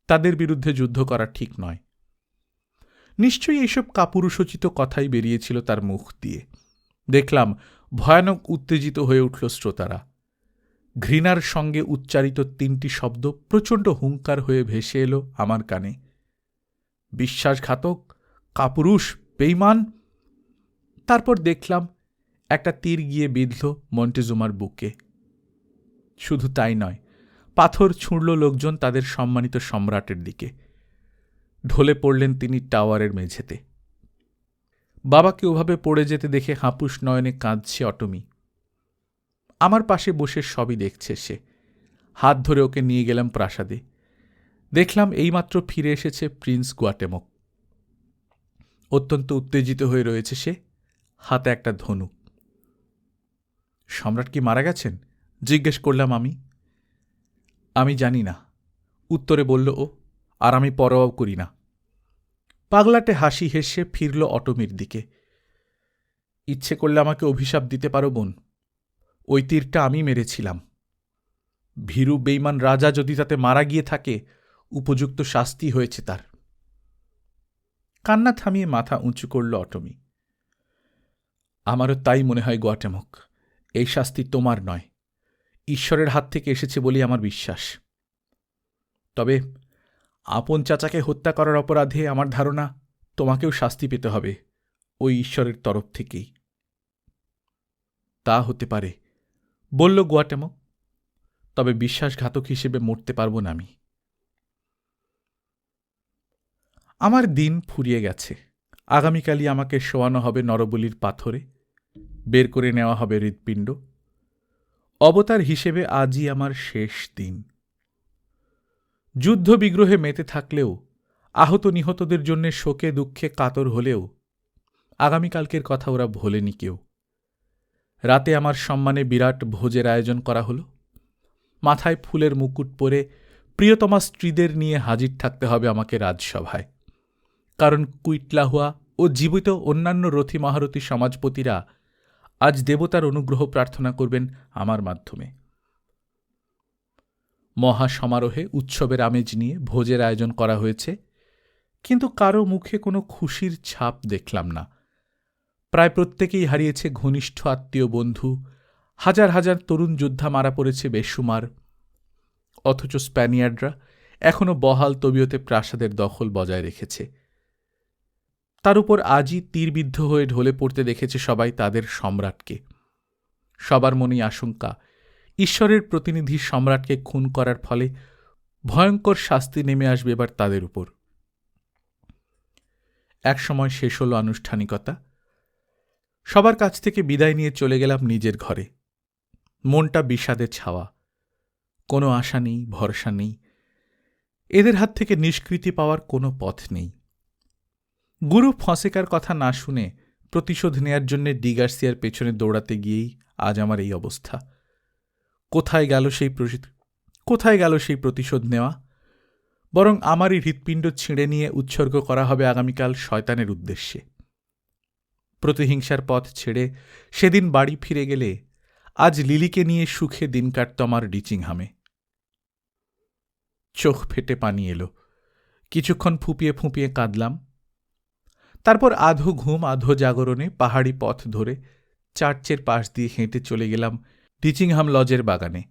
Speaker 1: তাদের বিরুদ্ধে যুদ্ধ করা ঠিক নয়। নিশ্চয়ই এইসব কাপুরুষোচিত কথাই বেরিয়েছিল তার মুখ দিয়ে। দেখলাম ভয়ানক উত্তেজিত হয়ে উঠল শ্রোতারা। ঘৃণার সঙ্গে উচ্চারিত 3টি শব্দ প্রচণ্ড হুঙ্কার হয়ে ভেসে এলো আমার কানে। বিশ্বাসঘাতক, কাপুরুষ, বেঈমান। তারপর দেখলাম একটা তীর গিয়ে বিঁধল মন্টেজুমার বুকে। শুধু তাই নয়, পাথর ছুঁড়ল লোকজন তাদের সম্মানিত সম্রাটের দিকে। ঢলে পড়লেন তিনি টাওয়ারের মেঝেতে। বাবাকে ওভাবে পড়ে যেতে দেখে হাঁপুস নয়নে কাঁদছে অটমি। আমার পাশে বসে সবই দেখছে সে। হাত ধরে ওকে নিয়ে গেলাম প্রাসাদে। দেখলাম এইমাত্র ফিরে এসেছে প্রিন্স গুয়াটেমক। অত্যন্ত উত্তেজিত হয়ে রয়েছে সে, হাতে একটা ধনুক। সম্রাট কি মারা গেছেন? জিজ্ঞেস করলাম আমি। আমি জানি না, উত্তরে বলল ও, আর আমি পরোয়াও করি না। পাগলাটে হাসি হেসে ফিরল অটমির দিকে। ইচ্ছে করলে আমাকে অভিশাপ দিতে পারো বোন। ওই তীরটা আমি মেরেছিলাম। ভীরু বেঈমান রাজা যদি তাতে মারা গিয়ে থাকে, উপযুক্ত শাস্তি হয়েছে তার। কান্না থামিয়ে মাথা উঁচু করল অটমি। আমারও তাই মনে হয় গুয়াটেমক। এই শাস্তি তোমার নয়, ঈশ্বরের হাত থেকে এসেছে বলেই আমার বিশ্বাস। তবে আপন চাচাকে হত্যা করার অপরাধে আমার ধারণা তোমাকেও শাস্তি পেতে হবে ওই ঈশ্বরের তরফ থেকেই। তা হতে পারে, বলল গুয়াটেমক। তবে বিশ্বাসঘাতক হিসেবে মরতে পারব না আমি। আমার দিন ফুরিয়ে গেছে। আগামীকালই আমাকে শোয়ানো হবে নরবলির পাথরে, বের করে নেওয়া হবে হৃৎপিণ্ড। অবতার হিসেবে আজই আমার শেষ দিন। যুদ্ধ বিগ্রহে মেতে থাকলেও, আহত নিহতদের জন্য শোকে দুঃখে কাতর হলেও আগামীকালকের কথা ওরা ভোলেনি কেউ। রাতে আমার সম্মানে বিরাট ভোজের আয়োজন করা হল। মাথায় ফুলের মুকুট পরে প্রিয়তমা স্ত্রীদের নিয়ে হাজির থাকতে হবে আমাকে রাজসভায়। কারণ কুইটলাহুয়া ও জীবিত অন্যান্য রথী মহারথী সমাজপতিরা আজ দেবতার অনুগ্রহ প্রার্থনা করবেন আমার মাধ্যমে। মহা সমারোহে উৎসবের আমেজ নিয়ে ভোজের আয়োজন করা হয়েছে, কিন্তু কারো মুখে কোনো খুশির ছাপ দেখলাম না। প্রায় প্রত্যেকেই হারিয়েছে ঘনিষ্ঠ আত্মীয় বন্ধু, হাজার হাজার তরুণ যোদ্ধা মারা পড়েছে বেসুমার। অথচ স্প্যানিয়ার্ডরা এখনও বহাল তবিয়তে প্রাসাদের দখল বজায় রেখেছে। তার উপর আজই তীরবিদ্ধ হয়ে ঢলে পড়তে দেখেছে সবাই তাদের সম্রাটকে। সবার মনেই আশঙ্কা, ঈশ্বরের প্রতিনিধি সম্রাটকে খুন করার ফলে ভয়ঙ্কর শাস্তি নেমে আসবে এবার তাদের উপর। একসময় শেষ হল আনুষ্ঠানিকতা। সবার কাছ থেকে বিদায় নিয়ে চলে গেলাম নিজের ঘরে। মনটা বিষাদে ছাওয়া। কোনো আশা নেই, ভরসা নেই। এদের হাত থেকে নিষ্কৃতি পাওয়ার কোনো পথ নেই। গুরু ফসেকার কথা না শুনে প্রতিশোধ নেয়ার জন্য ডিগার্সিয়ার পেছনে দৌড়াতে গিয়েই আজ আমার এই অবস্থা। কোথায় গেল সেই প্রতিশোধ নেওয়া? বরং আমারই হৃৎপিণ্ড ছিঁড়ে নিয়ে উৎসর্গ করা হবে আগামীকাল শয়তানের উদ্দেশ্যে। প্রতিহিংসার পথ ছেড়ে সেদিন বাড়ি ফিরে গেলে আজ লিলিকে নিয়ে সুখে দিন কাটত আমার ডিচিংহামে। চোখ ফেটে পানি এলো। কিছুক্ষণ ফুঁপিয়ে ফুঁপিয়ে কাঁদলাম। তারপর আধো ঘুম আধো জাগরণে পাহাড়ি পথ ধরে চার্চের পাশ দিয়ে হেঁটে চলে গেলাম ডিচিংহাম লজের বাগানে।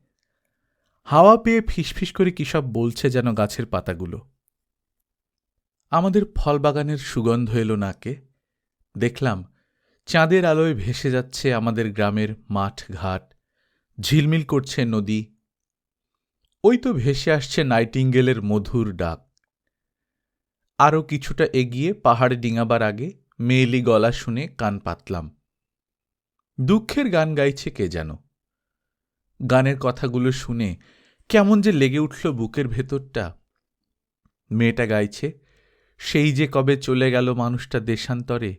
Speaker 1: হাওয়া পেয়ে ফিসফিস করে কী সব বলছে যেন গাছের পাতাগুলো। আমাদের ফল বাগানের সুগন্ধ এলো নাকে। দেখলাম চাঁদের আলোয় ভেসে যাচ্ছে আমাদের গ্রামের মাঠ ঘাট, ঝিলমিল করছে নদী। ওই তো ভেসে আসছে নাইটিঙ্গেলের মধুর ডাক। আরও কিছুটা এগিয়ে পাহাড়ে ডিঙাবার আগে মেয়েলি গলা শুনে কান পাতলাম। দুঃখের গান গাইছে কে যেন। গানের কথাগুলো শুনে কেমন যে লেগে উঠল বুকের ভেতরটা। মেয়েটা গাইছে, সেই যে কবে চলে গেল মানুষটা দেশান্তরে,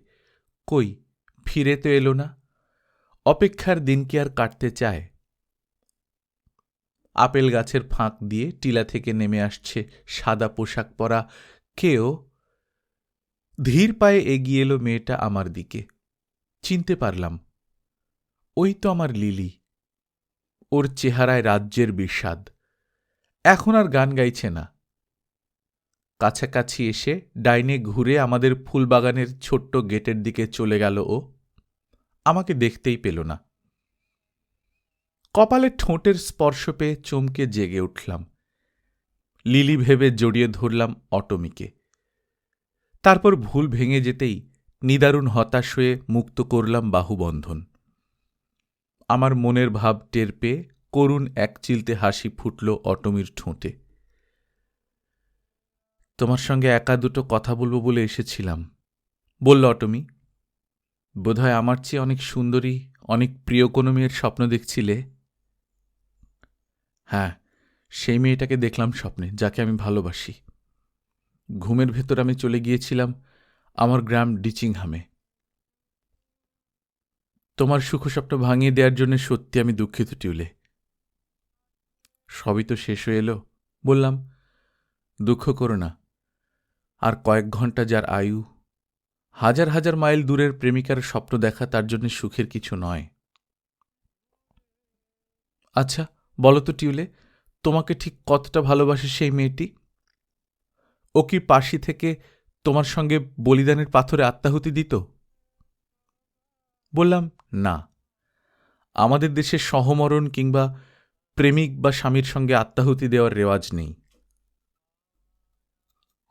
Speaker 1: কই ফিরে তো এলো না, অপেক্ষার দিন কি আর কাটতে চায়। আপেল গাছের ফাঁক দিয়ে টিলা থেকে নেমে আসছে সাদা পোশাক পরা কেউ। ধীর পায়ে এগিয়ে এলো মেয়েটা আমার দিকে। চিনতে পারলাম, ওই তো আমার লিলি। ওর চেহারায় রাজ্যের বিষাদ। এখন আর গান গাইছে না। কাছাকাছি এসে ডাইনে ঘুরে আমাদের ফুলবাগানের ছোট্ট গেটের দিকে চলে গেল ও। আমাকে দেখতেই পেল না। কপালে ঠোঁটের স্পর্শ পেয়ে চমকে জেগে উঠলাম। লিলি ভেবে জড়িয়ে ধরলাম অটমিকে। তারপর ভুল ভেঙে যেতেই নিদারুণ হতাশ হয়ে মুক্ত করলাম বাহুবন্ধন। আমার মনের ভাব টের পেয়ে করুণ এক চিলতে হাসি ফুটল অটমির ঠোঁটে। তোমার সঙ্গে একা দুটো কথা বলবো বলে এসেছিলাম, বলল অটমি। বোধহয় আমার চেয়ে অনেক সুন্দরী, অনেক প্রিয় কোনো মেয়ের স্বপ্ন দেখছিলে। হ্যাঁ, সেই মেয়েটাকে দেখলাম স্বপ্নে, যাকে আমি ভালোবাসি। ঘুমের ভেতর আমি চলে গিয়েছিলাম আমার গ্রাম ডিচিংহামে। তোমার সুখস্বপ্ন ভাঙিয়ে দেওয়ার জন্য সত্যি আমি দুঃখিত টিউলে। সবই তো শেষ হয়ে এলো। বললাম, দুঃখ করো না। আর কয়েক ঘন্টা যার আয়ু, হাজার হাজার মাইল দূরের প্রেমিকার স্বপ্ন দেখা তার জন্য সুখের কিছু নয়। আচ্ছা বলো তো টিউলে, তোমাকে ঠিক কতটা ভালোবাসে সেই মেয়েটি? ও কি পাশি থেকে তোমার সঙ্গে বলিদানের পাথরে আত্মাহুতি দিত? বললাম, না, আমাদের দেশে সহমরণ কিংবা প্রেমিক বা স্বামীর সঙ্গে আত্মাহুতি দেওয়ার রেওয়াজ নেই।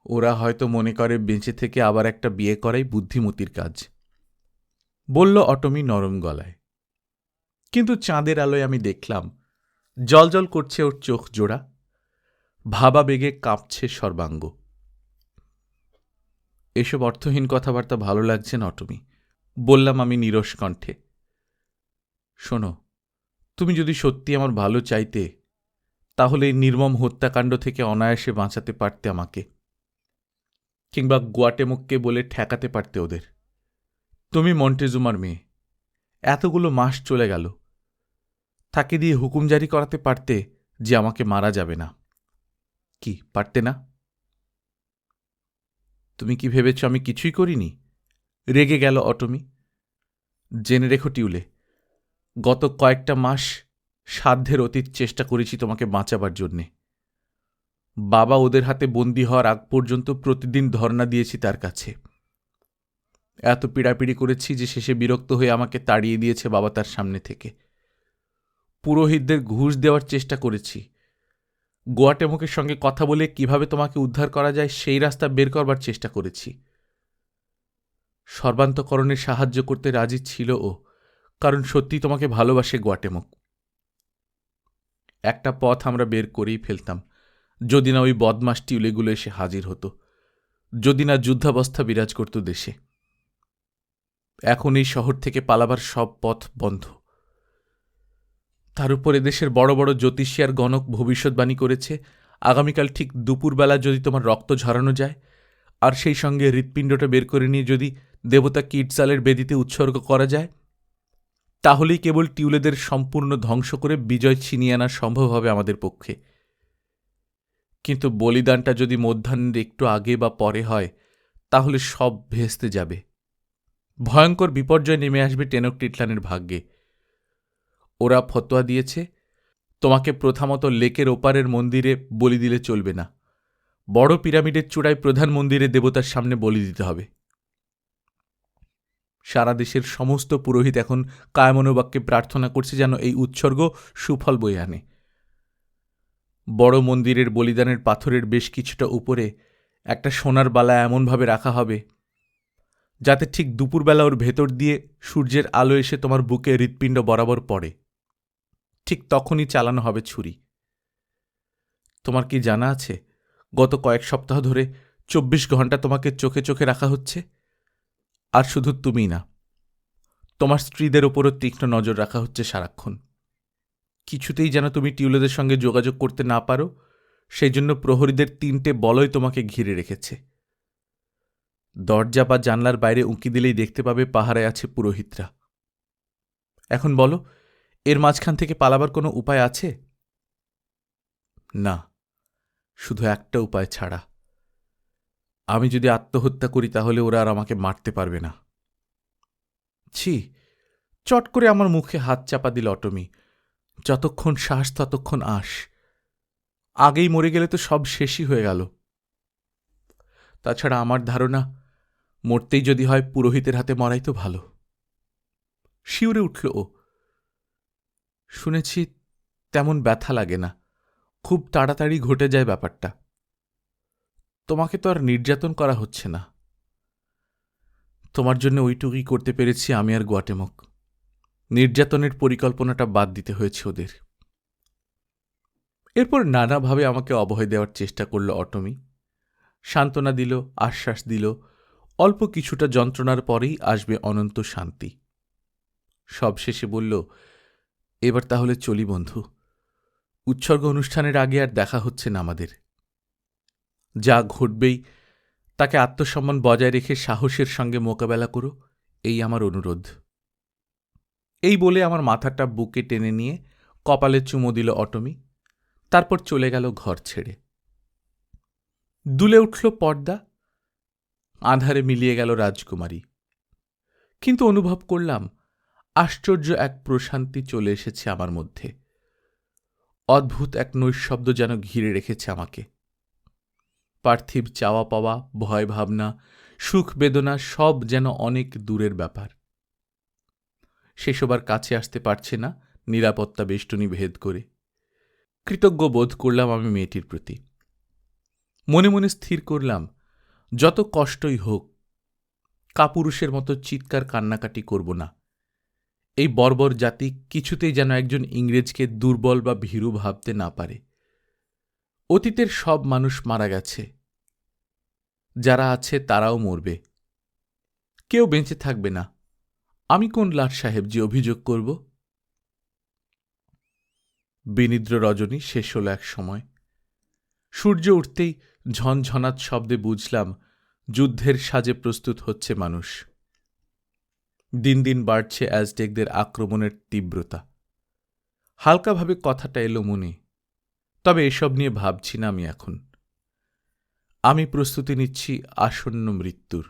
Speaker 1: ওরা হয়তো মনে করে বেঁচে থেকে আবার একটা বিয়ে করাই বুদ্ধিমতির কাজ, বলল অটমি নরম গলায়। কিন্তু চাঁদের আলোয় আমি দেখলাম জলজল করছে ওর চোখ জোড়া, ভাবাবেগে কাঁপছে সর্বাঙ্গ। এসব অর্থহীন কথাবার্তা ভালো লাগছে না অটমি, বললাম আমি নীরস কণ্ঠে। শোনো, তুমি যদি সত্যি আমার ভালো চাইতে তাহলে এই নির্মম হত্যাকাণ্ড থেকে অনায়াসে বাঁচাতে পারতে আমাকে, কিংবা গুয়াটেমোককে বলে ঠেকাতে পারতে ওদের। তুমি মন্টেজুমার মেয়ে, এতগুলো মাস চলে গেল, তাকে দিয়ে হুকুম জারি করাতে পারতে যে আমাকে মারা যাবে না। কি পারতে না? তুমি কি ভেবেছ আমি কিছুই করিনি? রেগে গেল অটমি। জেনে রেখো টিউলে, গত কয়েকটা মাস সাধ্যের অতীত চেষ্টা করেছি তোমাকে বাঁচাবার জন্যে। বাবা ওদের হাতে বন্দী হওয়ার আগ পর্যন্ত প্রতিদিন ধর্ণা দিয়েছি তার কাছে। এত পীড়াপিড়ি করেছি যে শেষে বিরক্ত হয়ে আমাকে তাড়িয়ে দিয়েছে বাবা তার সামনে থেকে। পুরোহিতদের ঘুষ দেওয়ার চেষ্টা করেছি। গুয়াটেমোকের সঙ্গে কথা বলে কিভাবে তোমাকে উদ্ধার করা যায় সেই রাস্তা বের করবার চেষ্টা করেছি। সর্বান্তকরণে সাহায্য করতে রাজি ছিল ও, কারণ সত্যি তোমাকে ভালোবাসে গুয়াটেমোক। একটা পথ আমরা বের করেই ফেলতাম, যদি না ওই বদমাস টিউলেগুলো এসে হাজির হতো, যদি না যুদ্ধাবস্থা বিরাজ করত দেশে। এখন এই শহর থেকে পালাবার সব পথ বন্ধ। তার উপর এদেশের বড় বড় জ্যোতিষী আর গণক ভবিষ্যৎবাণী করেছে আগামীকাল ঠিক দুপুরবেলা যদি তোমার রক্ত ঝরানো যায়, আর সেই সঙ্গে হৃৎপিণ্ডটা বের করে নিয়ে যদি দেবতা কিটসালের বেদিতে উৎসর্গ করা যায়, তাহলেই কেবল টিউলেদের সম্পূর্ণ ধ্বংস করে বিজয় ছিনিয়ে আনা সম্ভব হবে আমাদের পক্ষে। কিন্তু বলিদানটা যদি মধ্যাহ্নের একটু আগে বা পরে হয়, তাহলে সব ভেস্তে যাবে। ভয়ঙ্কর বিপর্যয় নেমে আসবে টেনকটিটলানের ভাগ্যে। ওরা ফতোয়া দিয়েছে তোমাকে প্রথামত লেকের ওপারের মন্দিরে বলি দিলে চলবে না, বড় পিরামিডের চূড়ায় প্রধান মন্দিরে দেবতার সামনে বলি দিতে হবে। সারা দেশের সমস্ত পুরোহিত এখন কায়মনোবাক্যে প্রার্থনা করছে যেন এই উৎসর্গ সুফল বয়ে আনে। বড় মন্দিরের বলিদানের পাথরের বেশ কিছুটা উপরে একটা সোনার বালা এমনভাবে রাখা হবে যাতে ঠিক দুপুরবেলা ওর ভেতর দিয়ে সূর্যের আলো এসে তোমার বুকে হৃৎপিণ্ড বরাবর পড়ে। ঠিক তখনই চালানো হবে ছুরি। তোমার কি জানা আছে, গত কয়েক সপ্তাহ ধরে 24 ঘন্টা তোমাকে চোখে চোখে রাখা হচ্ছে? আর শুধু তুমি না, তোমার স্ত্রীদের ওপরও তীক্ষ্ণ নজর রাখা হচ্ছে সারাক্ষণ। কিছুতেই যেন তুমি টিউলেদের সঙ্গে যোগাযোগ করতে না পারো, সেই জন্য প্রহরীদের 3টে বলয় তোমাকে ঘিরে রেখেছে। দরজা বা জানলার বাইরে উঁকি দিলেই দেখতে পাবে পাহারায় আছে পুরোহিতরা। এখন বলো, এর মাঝখান থেকে পালাবার কোনো উপায় আছে? না, শুধু একটা উপায় ছাড়া। আমি যদি আত্মহত্যা করি তাহলে ওরা আর আমাকে মারতে পারবে না। ছি! চট করে আমার মুখে হাত চাপা দিল অটমি। যতক্ষণ শ্বাস ততক্ষণ আস। আগেই মরে গেলে তো সব শেষই হয়ে গেল। তাছাড়া আমার ধারণা, মরতেই যদি হয় পুরোহিতের হাতে মরাই তো ভালো। শিউরে উঠল ও। শুনেছি তেমন ব্যথা লাগে না, খুব তাড়াতাড়ি ঘটে যায় ব্যাপারটা। তোমাকে তো আর নির্যাতন করা হচ্ছে না। তোমার জন্য ওইটুকুই করতে পেরেছি আমি আর গুয়াটেমোক। নির্যাতনের পরিকল্পনাটা বাদ দিতে হয়েছে ওদের। এরপর নানাভাবে আমাকে অভয় দেওয়ার চেষ্টা করল অটমি। সান্ত্বনা দিল, আশ্বাস দিল, অল্প কিছুটা যন্ত্রণার পরেই আসবে অনন্ত শান্তি। সবশেষে বলল, এবার তাহলে চলি বন্ধু, উৎসর্গ অনুষ্ঠানের আগে আর দেখা হচ্ছে না আমাদের। যা ঘটবেই তাকে আত্মসম্মান বজায় রেখে সাহসের সঙ্গে মোকাবেলা করো, এই আমার অনুরোধ। এই বলে আমার মাথাটা বুকে টেনে নিয়ে কপালে চুমো দিল অটমি, তারপর চলে গেল ঘর ছেড়ে। দুলে উঠল পর্দা, আঁধারে মিলিয়ে গেল রাজকুমারী। কিন্তু অনুভব করলাম আশ্চর্য এক প্রশান্তি চলে এসেছে আমার মধ্যে। অদ্ভুত এক নৈঃশব্দ যেন ঘিরে রেখেছে আমাকে। পার্থিব চাওয়া পাওয়া, ভয় ভাবনা, সুখ বেদনা সব যেন অনেক দূরের ব্যাপার। সেসব আর কাছে আসতে পারছে না নিরাপত্তা বেষ্টনী ভেদ করে। কৃতজ্ঞ বোধ করলাম আমি মেয়েটির প্রতি। মনে মনে স্থির করলাম, যত কষ্টই হোক কাপুরুষের মতো চিৎকার কান্নাকাটি করব না। এই বর্বর জাতি কিছুতেই যেন একজন ইংরেজকে দুর্বল বা ভীরু ভাবতে না পারে। অতীতের সব মানুষ মারা গেছে, যারা আছে তারাও মরবে, কেউ বেঁচে থাকবে না। আমি কোন লাট সাহেব যে অভিযোগ করব? বিনিদ্র রজনী শেষ হল এক সময়। সূর্য উঠতেই ঝনঝনাত শব্দে বুঝলাম যুদ্ধের সাজে প্রস্তুত হচ্ছে মানুষ। দিন দিন বাড়ছে অ্যাজটেকদের আক্রমণের তীব্রতা। হালকাভাবে কথাটা এলো মনে, তবে এসব নিয়ে ভাবছি না আমি এখন। আমি প্রস্তুতি নিচ্ছি আসন্ন মৃত্যুর।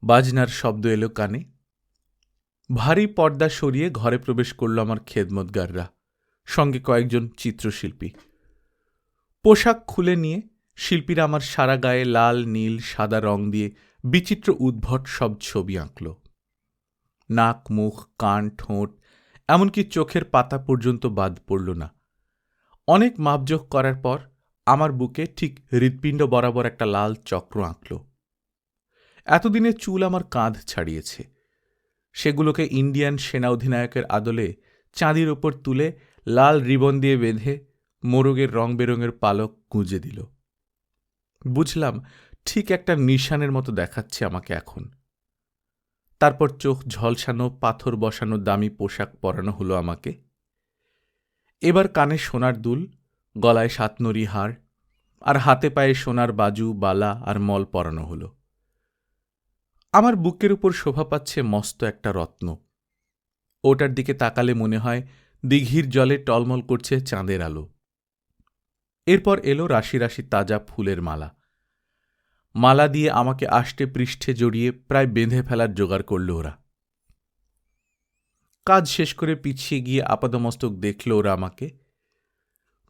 Speaker 1: বাজনার শব্দ এলো কানে। ভারী পর্দা সরিয়ে ঘরে প্রবেশ করল আমার খেদমতগাররা, সঙ্গে কয়েকজন চিত্রশিল্পী। পোশাক খুলে নিয়ে শিল্পীরা আমার সারা গায়ে লাল নীল সাদা রং দিয়ে বিচিত্র উদ্ভট সব ছবি আঁকল। নাক মুখ কান ঠোঁট এমনকি চোখের পাতা পর্যন্ত বাদ পড়ল না। অনেক মাপজোক করার পর আমার বুকে ঠিক হৃৎপিণ্ড বরাবর একটা লাল চক্র আঁকল। এতদিনে চুল আমার কাঁধ ছাড়িয়েছে, সেগুলোকে ইন্ডিয়ান সেনা অধিনায়কের আদলে চাঁদির ওপর তুলে লাল রিবন দিয়ে বেঁধে মোরগের রং বেরঙের পালক গুঁজে দিল। বুঝলাম ঠিক একটা নিশানের মতো দেখাচ্ছে আমাকে এখন। তারপর চোখ ঝলসানো পাথর বসানো দামি পোশাক পরানো হলো আমাকে। এবার কানে সোনার দুল, গলায় সাতনরি হাড় আর হাতে পায়ে সোনার বাজু বালা আর মল পরানো হলো। আমার বুকের উপর শোভা পাচ্ছে মস্ত একটা রত্ন। ওটার দিকে তাকালে মনে হয় দিঘির জলে টলমল করছে চাঁদের আলো। এরপর এলো রাশি রাশি তাজা ফুলের মালা। মালা দিয়ে আমাকে আষ্টে পৃষ্ঠে জড়িয়ে প্রায় বেঁধে ফেলার জোগাড় করল ওরা। কাজ শেষ করে পিছিয়ে গিয়ে আপাদমস্তক দেখল ওরা আমাকে।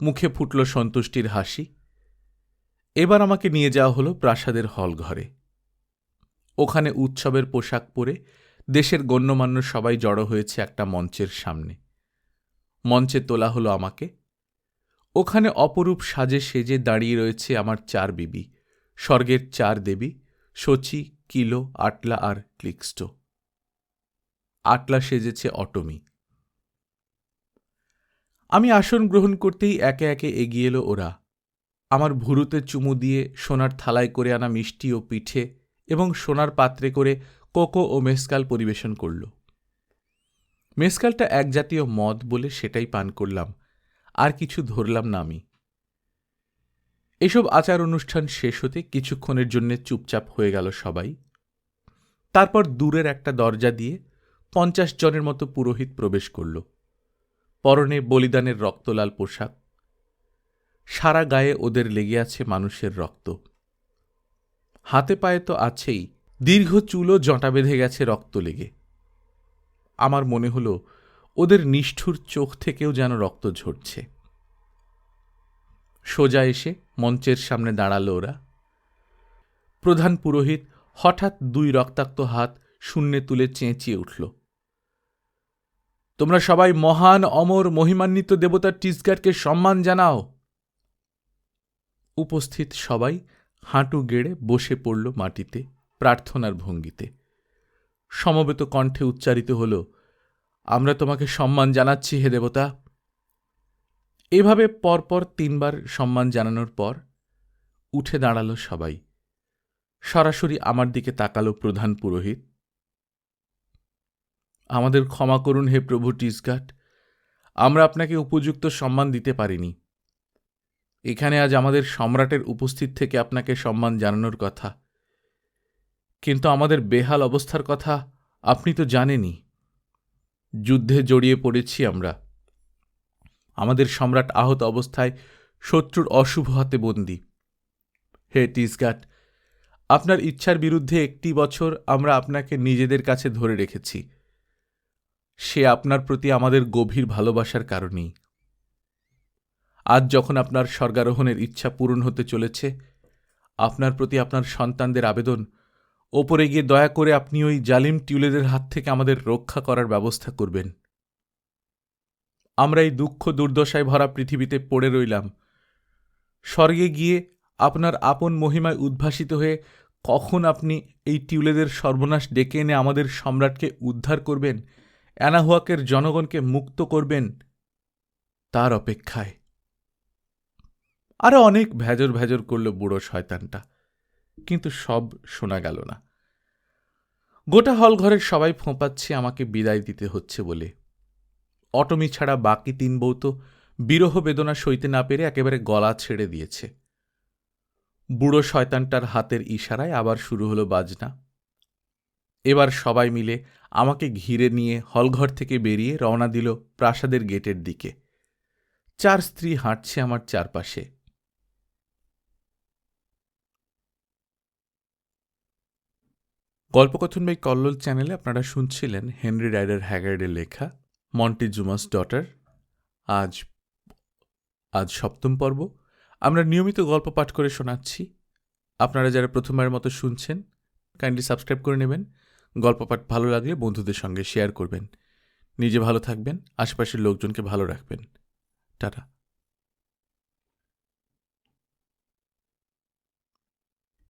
Speaker 1: মুখে ফুটল সন্তুষ্টির হাসি। এবার আমাকে নিয়ে যাওয়া হলো প্রাসাদের হল ঘরে। ওখানে উৎসবের পোশাক পরে দেশের গণ্যমান্য সবাই জড়ো হয়েছে একটা মঞ্চের সামনে। মঞ্চে তোলা হলো আমাকে। ওখানে অপরূপ সাজে সেজে দাঁড়িয়ে রয়েছে আমার 4 বিবি, স্বর্গের 4 দেবী, শচী, কিলো, আটলা আর ক্লিক্সটো। আটলা সেজেছে অটমি। আমি আসন গ্রহণ করতেই একে একে এগিয়ে এলো ওরা। আমার ভুরুতে চুমু দিয়ে সোনার থালায় করে আনা মিষ্টি ও পিঠে এবং সোনার পাত্রে করে কোকো ও মেসকাল পরিবেশন করল। মেসকালটা এক জাতীয় মদ বলে সেটাই পান করলাম, আর কিছু ধরলাম না আমি। এসব আচার অনুষ্ঠান শেষ হতে কিছুক্ষণের জন্য চুপচাপ হয়ে গেল সবাই। তারপর দূরের একটা দরজা দিয়ে 50 জনের মতো পুরোহিত প্রবেশ করল। পরনে বলিদানের রক্তলাল পোশাক। সারা গায়ে ওদের লেগে আছে মানুষের রক্ত। হাতে পায়ে তো আছেই, দীর্ঘ চুলও জঁটা বেঁধে গেছে রক্ত লেগে। আমার মনে হলো ওদের নিষ্ঠুর চোখ থেকেও যেন রক্ত ঝরছে। সোজা এসে মঞ্চের সামনে দাঁড়ালো ওরা। প্রধান পুরোহিত হঠাৎ 2 রক্তাক্ত হাত শূন্যে তুলে চেঁচিয়ে উঠল, তোমরা সবাই মহান অমর মহিমান্বিত দেবতা টিসগার্ডকে সম্মান জানাও। উপস্থিত সবাই হাঁটু গেড়ে বসে পড়ল মাটিতে প্রার্থনার ভঙ্গিতে। সমবেত কণ্ঠে উচ্চারিত হল, আমরা তোমাকে সম্মান জানাচ্ছি হে দেবতা। এভাবে পরপর 3 বার সম্মান জানানোর পর উঠে দাঁড়ালো সবাই। সরাসরি আমার দিকে তাকালো প্রধান পুরোহিত। আমাদের ক্ষমা করুন হে প্রভু টিসগার্ড, আমরা আপনাকে উপযুক্ত সম্মান দিতে পারিনি। এখানে আজ আমাদের সম্রাটের উপস্থিত থেকে আপনাকে সম্মান জানানোর কথা, কিন্তু আমাদের বেহাল অবস্থার কথা আপনি তো জানেনই। যুদ্ধে জড়িয়ে পড়েছি আমরা। আমাদের সম্রাট আহত অবস্থায় শত্রুর অশুভ হাতে বন্দী। হে টিসগার্ড, আপনার ইচ্ছার বিরুদ্ধে 1 বছর আমরা আপনাকে নিজেদের কাছে ধরে রেখেছি। সে আপনার প্রতি আমাদের গভীর ভালোবাসার কারণেই। আজ যখন আপনার স্বর্গারোহণের ইচ্ছা পূরণ হতে চলেছে, আপনার প্রতি আপনার সন্তানদের আবেদন, ওপরে গিয়ে দয়া করে আপনি ওই জালিম টিউলেদের হাত থেকে আমাদের রক্ষা করার ব্যবস্থা করবেন। আমরা এই দুঃখ দুর্দশায় ভরা পৃথিবীতে পড়ে রইলাম। স্বর্গে গিয়ে আপনার আপন মহিমায় উদ্ভাসিত হয়ে কখন আপনি এই টিউলেদের সর্বনাশ ডেকে এনে আমাদের সম্রাটকে উদ্ধার করবেন, অ্যানাহুয়াকের জনগণকে মুক্ত করবেন, তার অপেক্ষায়। আরও অনেক ভেজর ভেজর করল বুড়ো শয়তানটা, কিন্তু সব শোনা গেল না। গোটা হল ঘরের সবাই ফোঁপাচ্ছে আমাকে বিদায় দিতে হচ্ছে বলে। অটমি ছাড়া বাকি 3 বউ তো বিরহ বেদনা সইতে না পেরে একেবারে গলা ছেড়ে দিয়েছে। বুড়ো শয়তানটার হাতের ইশারায় আবার শুরু হলো বাজনা। এবার সবাই মিলে আমাকে ঘিরে নিয়ে হলঘর থেকে বেরিয়ে রওনা দিল প্রাসাদের গেটের দিকে। 4 স্ত্রী হাঁটছে আমার চারপাশে। গল্পকথন বাই কল্লোল চ্যানেলে আপনারা শুনছিলেন হেনরি রাইডার হ্যাগার্ডের লেখা মন্টেজুমাস ডটার। আজ 7ম পর্ব। আমরা নিয়মিত গল্প পাঠ করে শোনাচ্ছি। আপনারা যারা প্রথমবারের মতো শুনছেন, কাইন্ডলি সাবস্ক্রাইব করে নেবেন। গল্প পাঠ ভালো লাগলে বন্ধুদের সঙ্গে শেয়ার করবেন। নিজে ভালো থাকবেন, আশেপাশের লোকজনকে ভালো রাখবেন। টাটা।